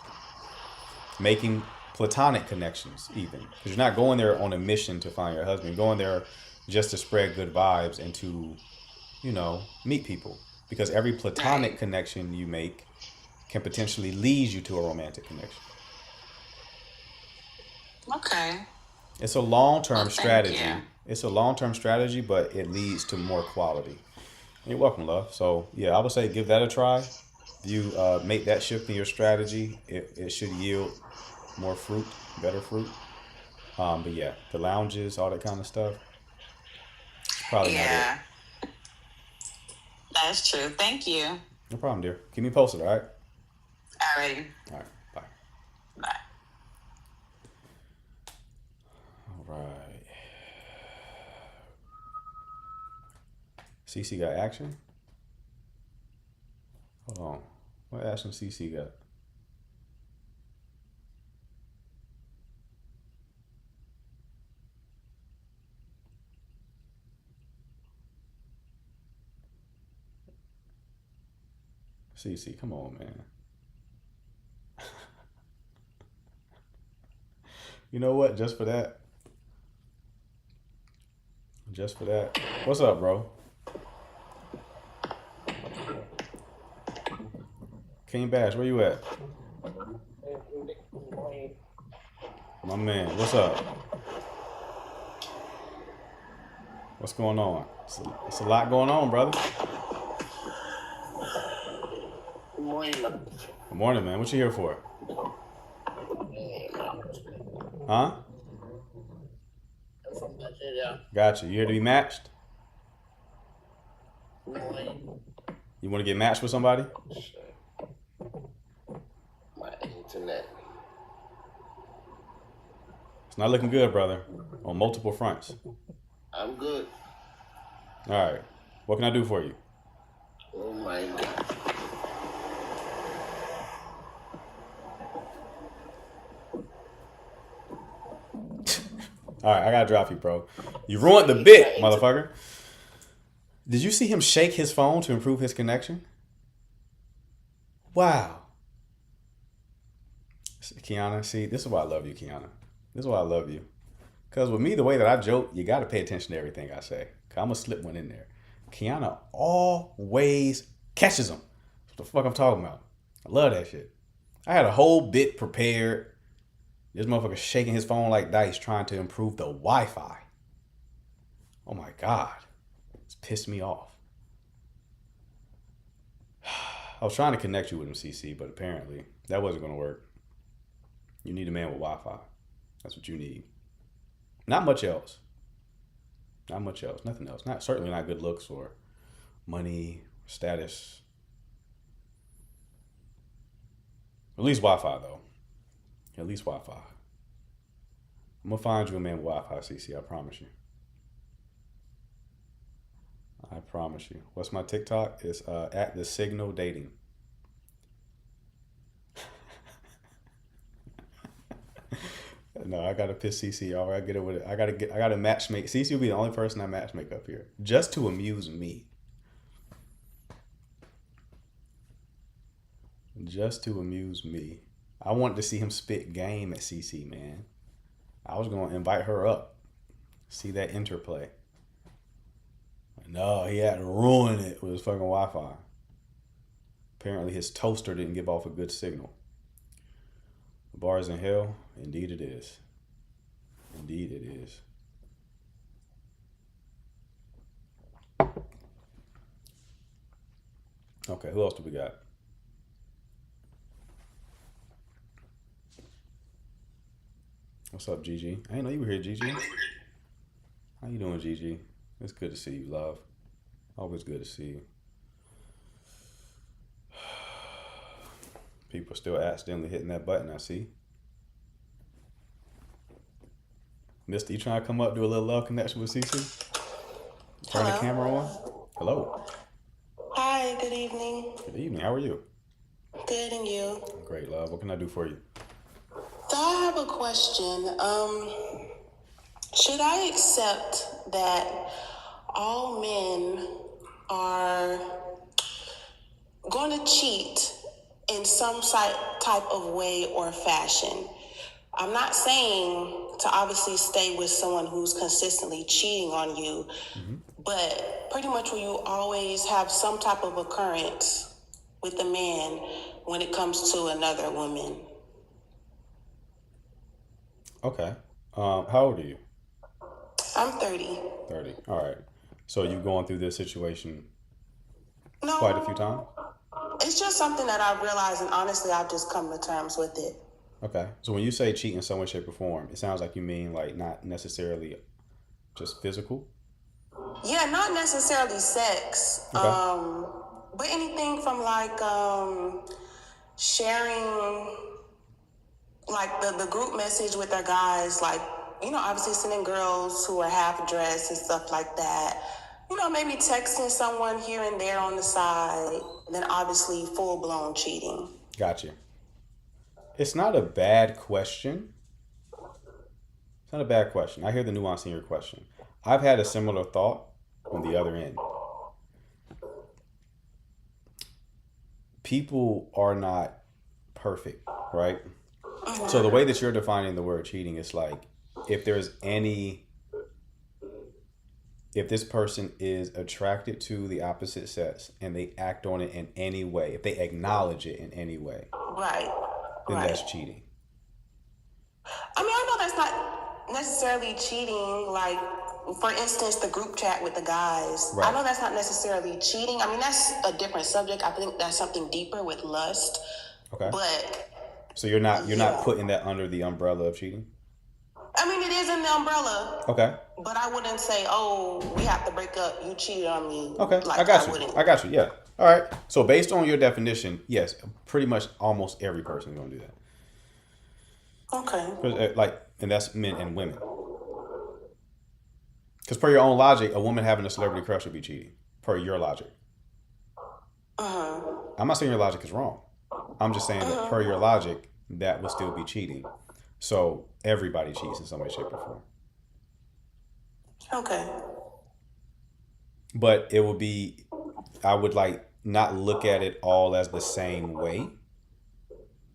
Making platonic connections even. Because you're not going there on a mission to find your husband. You're going there just to spread good vibes and to, meet people. Because every platonic connection you make can potentially lead you to a romantic connection. Okay. It's a long-term Thank strategy. you. It's a long-term strategy, but it leads to more quality. You're welcome, love. So, yeah, I would say give that a try. If you make that shift in your strategy, it should yield more fruit, better fruit. But, yeah, the lounges, all that kind of stuff, it's probably not Yeah. That's true. Thank you. it. No problem, dear. Keep me posted, all right? Alrighty. All right, bye. Bye. All right. CC got action? Hold on. What action CC got? CC, come on, man. You know what? Just for that. What's up, bro? King Bash, where you at? My man, what's up? What's going on? It's a lot going on, brother. Good morning, man. Good morning, man. What you here for? Huh? I'm from Nigeria. Gotcha. You here to be matched? Morning. You want to get matched with somebody? My internet. It's not looking good, brother. On multiple fronts. I'm good. All right. What can I do for you? Oh my God. All right, I gotta drop you, bro. You ruined the bit, motherfucker. Did you see him shake his phone to improve his connection? Wow. Kiana, see, this is why I love you, Kiana. This is why I love you. Because with me, the way that I joke, you got to pay attention to everything I say. Because I'm going to slip one in there. Kiana always catches them. What the fuck I'm talking about. I love that shit. I had a whole bit prepared. This motherfucker shaking his phone like dice trying to improve the Wi-Fi. Oh my God. It's pissed me off. I was trying to connect you with him, CC, but apparently that wasn't going to work. You need a man with Wi-Fi. That's what you need. Not much else. Not much else. Nothing else. Certainly not good looks or money, status. At least Wi-Fi, though. At least Wi-Fi. I'm going to find you a man with Wi-Fi, CC. I promise you. I promise you. What's my TikTok? It's at the Signal Dating. No, I gotta piss CC off. I get it with it. I gotta match make. CC will be the only person I match make up here, just to amuse me. Just to amuse me. I wanted to see him spit game at CC, man. I was gonna invite her up, see that interplay. No, he had to ruin it with his fucking Wi-Fi. Apparently, his toaster didn't give off a good signal. Bars in hell? Indeed it is. Indeed it is. Okay, who else do we got? What's up, Gigi? I didn't know you were here, Gigi. How you doing, Gigi? It's good to see you, love. Always good to see you. People still accidentally hitting that button, I see. Mister, you trying to come up, do a little love connection with CC? Turn the camera on. Hello. Hi, good evening. Good evening. How are you? Good, and you? Great, love. What can I do for you? So I have a question. Should I accept that all men are going to cheat in some type of way or fashion? I'm not saying to obviously stay with someone who's consistently cheating on you, but pretty much will you always have some type of occurrence with a man when it comes to another woman? Okay. How old are you? I'm 30. 30. All right. So you've gone through this situation No, quite a few times? it's just something that I've realized, and honestly, I've just come to terms with it. Okay. So when you say cheat in some way, shape, or form, it sounds like you mean like not necessarily just physical? Yeah, not necessarily sex, Okay. but anything from like sharing like the group message with their guys, like, you know, obviously sending girls who are half dressed and stuff like that. You know, maybe texting someone here and there on the side, and then obviously full blown cheating. Gotcha. It's not a bad question. It's not a bad question. I hear the nuance in your question. I've had a similar thought on the other end. People are not perfect, right? So the way that you're defining the word cheating is like, if this person is attracted to the opposite sex and they act on it in any way, if they acknowledge it in any way, Right. then Right. that's cheating. I mean, I know that's not necessarily cheating. Like, for instance, the group chat with the guys. Right. I know that's not necessarily cheating. I mean, that's a different subject. I think that's something deeper with lust. Okay. But So you're not Yeah. putting that under the umbrella of cheating? I mean, it is in the umbrella. Okay. But I wouldn't say, "Oh, we have to break up. You cheated on me." Okay. Like, I got you. wouldn't. I got you. Yeah. All right. So based on your definition, yes, pretty much almost every person is going to do that. Okay. Like, and that's men and women. Because per your own logic, a woman having a celebrity crush would be cheating. Per your logic. I'm not saying your logic is wrong. I'm just saying that per your logic, that would still be cheating. So everybody cheats in some way, shape, or form. Okay. But it would be, I would like not look at it all as the same way.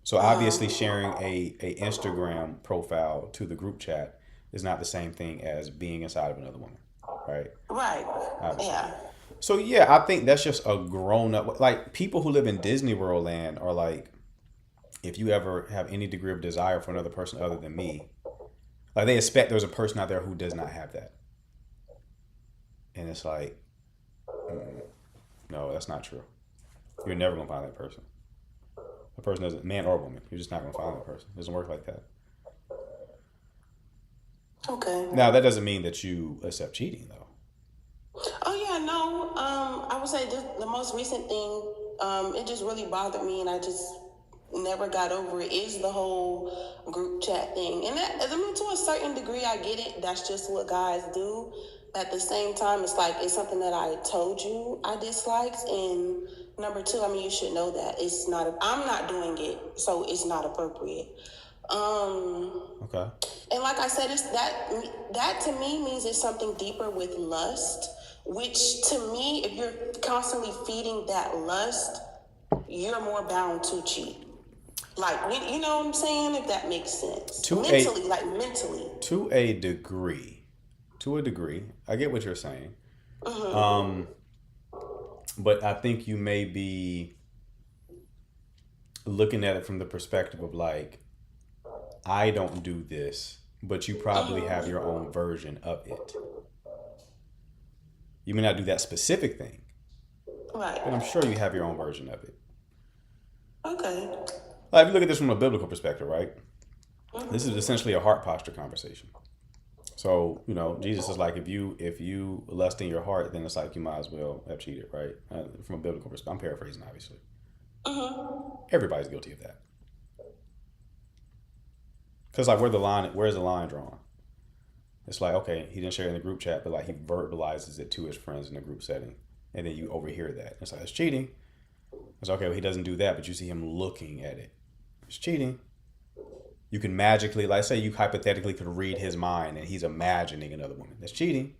So obviously sharing a Instagram profile to the group chat is not the same thing as being inside of another woman, right? Right. Obviously. Yeah. So yeah, I think that's just a grown up, like people who live in Disney World land are like, if you ever have any degree of desire for another person other than me, like they expect there's a person out there who does not have that. And it's like, no, that's not true. You're never gonna find that person. A person doesn't, man or woman, you're just not gonna find that person. It doesn't work like that. Okay. Now that doesn't mean that you accept cheating though. Oh yeah, no. I would say the most recent thing, it just really bothered me, and I just never got over it, is the whole group chat thing. And that, I mean, to a certain degree, I get it. That's just what guys do. At the same time, it's like, it's something that I told you I disliked. And number two, I mean, you should know that it's not. I'm not doing it, so it's not appropriate. Okay. And like I said, it's that to me means it's something deeper with lust, which to me, if you're constantly feeding that lust, you're more bound to cheat. Like, you know what I'm saying? If that makes sense. Mentally. To a degree. To a degree. I get what you're saying. But I think you may be looking at it from the perspective of like, I don't do this, but you probably have your own version of it. You may not do that specific thing, Right. but I'm sure you have your own version of it. Okay. Like, if you look at this from a biblical perspective, right? This is essentially a heart posture conversation. So, you know, Jesus is like, if you lust in your heart, then it's like you might as well have cheated, right? From a biblical perspective. I'm paraphrasing, obviously. Everybody's guilty of that. Because, like, where's the line drawn? It's like, okay, he didn't share it in the group chat, but, like, he verbalizes it to his friends in a group setting. And then you overhear that. It's like, it's cheating. It's okay, well, he doesn't do that, but you see him looking at it. It's cheating. You can magically, like, say you hypothetically could read his mind and he's imagining another woman. That's cheating.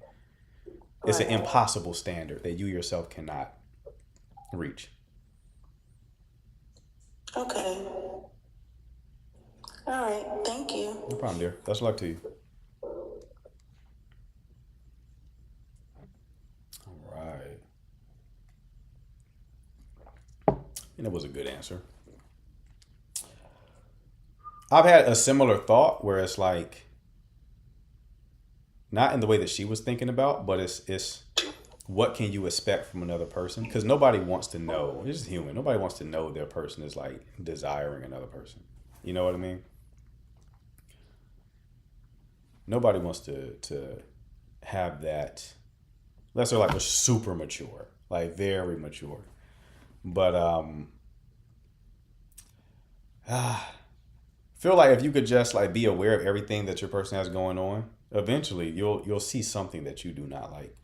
It's an impossible standard that you yourself cannot reach. Okay. All right. Thank you. No problem, dear. Best of luck to you. All right. And it was a good answer. I've had a similar thought where it's like, not in the way that she was thinking about, but it's what can you expect from another person? Because nobody wants to know. It's just human. Nobody wants to know their person is like desiring another person. You know what I mean? Nobody wants to have that, unless they're like super mature, like very mature. But feel like if you could just like be aware of everything that your person has going on, eventually you'll see something that you do not like.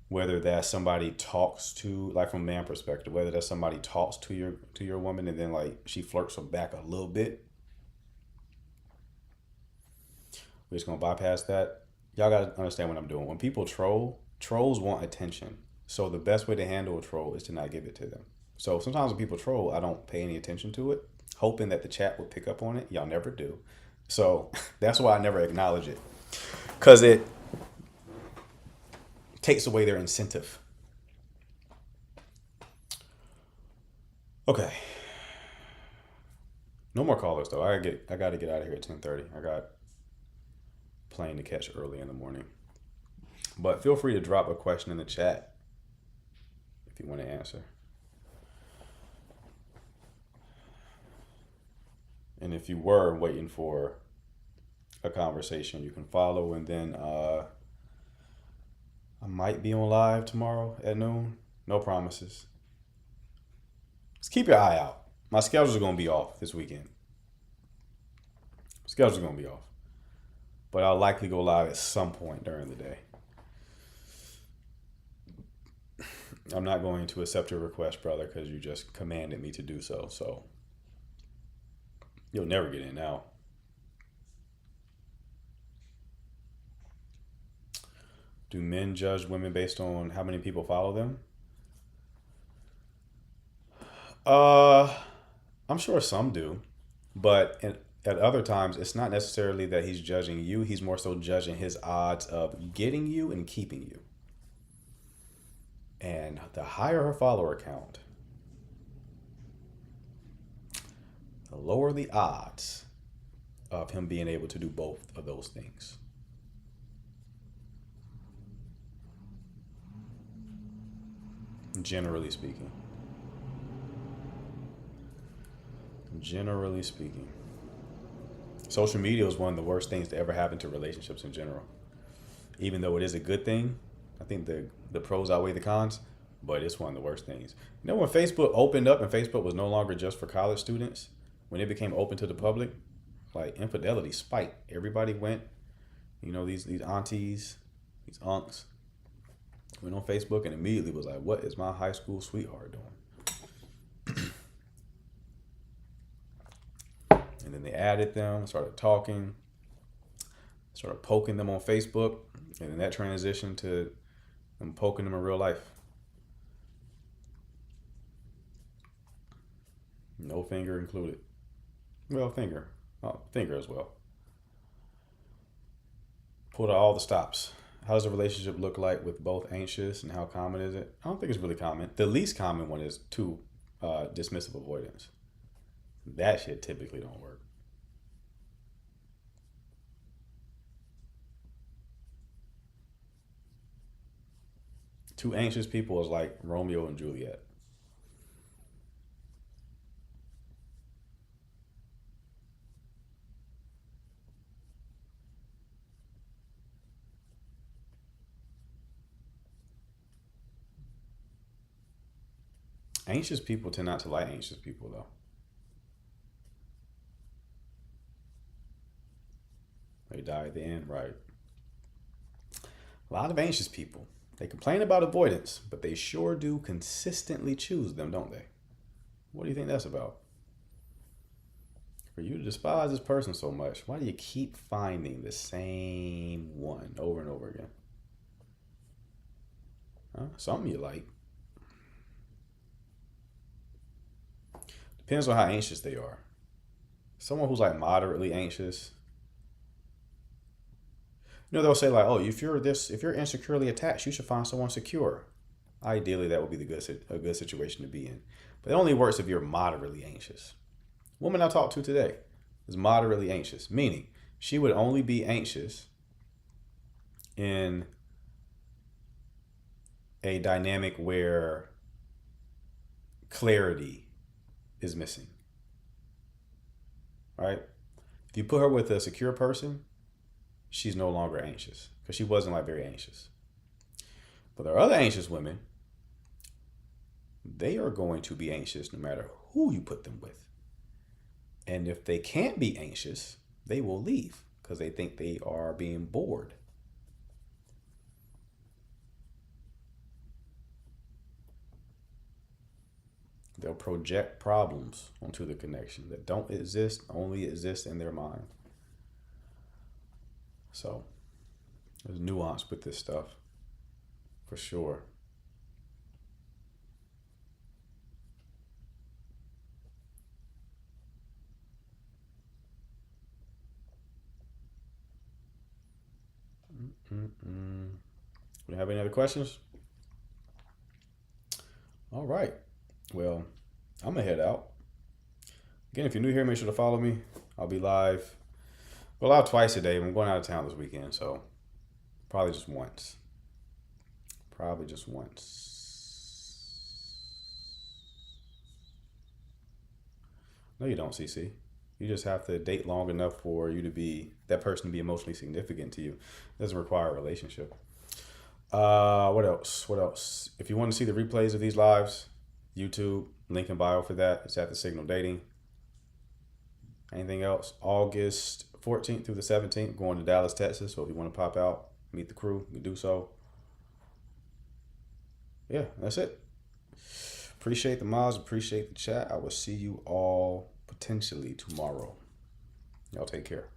Whether that's somebody talks to, like from a man perspective, whether that's somebody talks to your woman and then like she flirts her back a little bit. We're just gonna bypass that. Y'all gotta understand what I'm doing. When people troll, trolls want attention. So the best way to handle a troll is to not give it to them. So sometimes when people troll, I don't pay any attention to it, hoping that the chat would pick up on it. Y'all never do. So that's why I never acknowledge it. Because it takes away their incentive. Okay. No more callers though. I gotta get out of here at 10:30. I got a plane to catch early in the morning. But feel free to drop a question in the chat if you want to answer. And if you were waiting for a conversation, you can follow, and then I might be on live tomorrow at noon. No promises. Just keep your eye out. My schedules are going to be off this weekend. Schedules are going to be off. But I'll likely go live at some point during the day. I'm not going to accept your request, brother, because you just commanded me to do so. So you'll never get in now. Do men judge women based on how many people follow them? I'm sure some do, but at other times, it's not necessarily that he's judging you. He's more so judging his odds of getting you and keeping you. And the higher her follower count, the lower the odds of him being able to do both of those things. Generally speaking. Generally speaking. Social media is one of the worst things to ever happen to relationships in general. Even though it is a good thing, I think the pros outweigh the cons, but it's one of the worst things. You know, when Facebook opened up and Facebook was no longer just for college students, when it became open to the public, like infidelity spiked. Everybody went, you know, these aunties, these unks, went on Facebook and immediately was like, what is my high school sweetheart doing? And then they added them, started talking, started poking them on Facebook, and then that transitioned to them poking them in real life. No finger included. Well, finger as well. Pulled out all the stops. How does a relationship look like with both anxious, and how common is it? I don't think it's really common. The least common one is dismissive avoidance. That shit typically don't work. Two anxious people is like Romeo and Juliet. Anxious people tend not to like anxious people, though. They die at the end, right? A lot of anxious people. They complain about avoidance, but they sure do consistently choose them, don't they? What do you think that's about? For you to despise this person so much, why do you keep finding the same one over and over again? Huh? Something you like. Depends on how anxious they are. Someone who's like moderately anxious, they'll say like, "Oh, if you're insecurely attached, you should find someone secure." Ideally, that would be a good situation to be in. But it only works if you're moderately anxious. Woman I talked to today is moderately anxious, meaning she would only be anxious in a dynamic where clarity is missing. Right? If you put her with a secure person, she's no longer anxious because she wasn't like very anxious. But there are other anxious women, they are going to be anxious no matter who you put them with. And if they can't be anxious, they will leave because they think they are being bored. They'll project problems onto the connection that don't exist, only exist in their mind. So there's nuance with this stuff, for sure. We have any other questions? All right. Well, I'm going to head out. Again, if you're new here, make sure to follow me. I'll be live. Go live twice a day. I'm going out of town this weekend, so probably just once. No, you don't, CC. You just have to date long enough for you to be that person to be emotionally significant to you. It doesn't require a relationship. What else? If you want to see the replays of these lives, YouTube, link in bio for that. It's at The Signal Dating. Anything else? August 14th through the 17th, going to Dallas, Texas. So if you want to pop out, meet the crew, you do so. Yeah, that's it. Appreciate the mods, appreciate the chat. I will see you all potentially tomorrow. Y'all take care.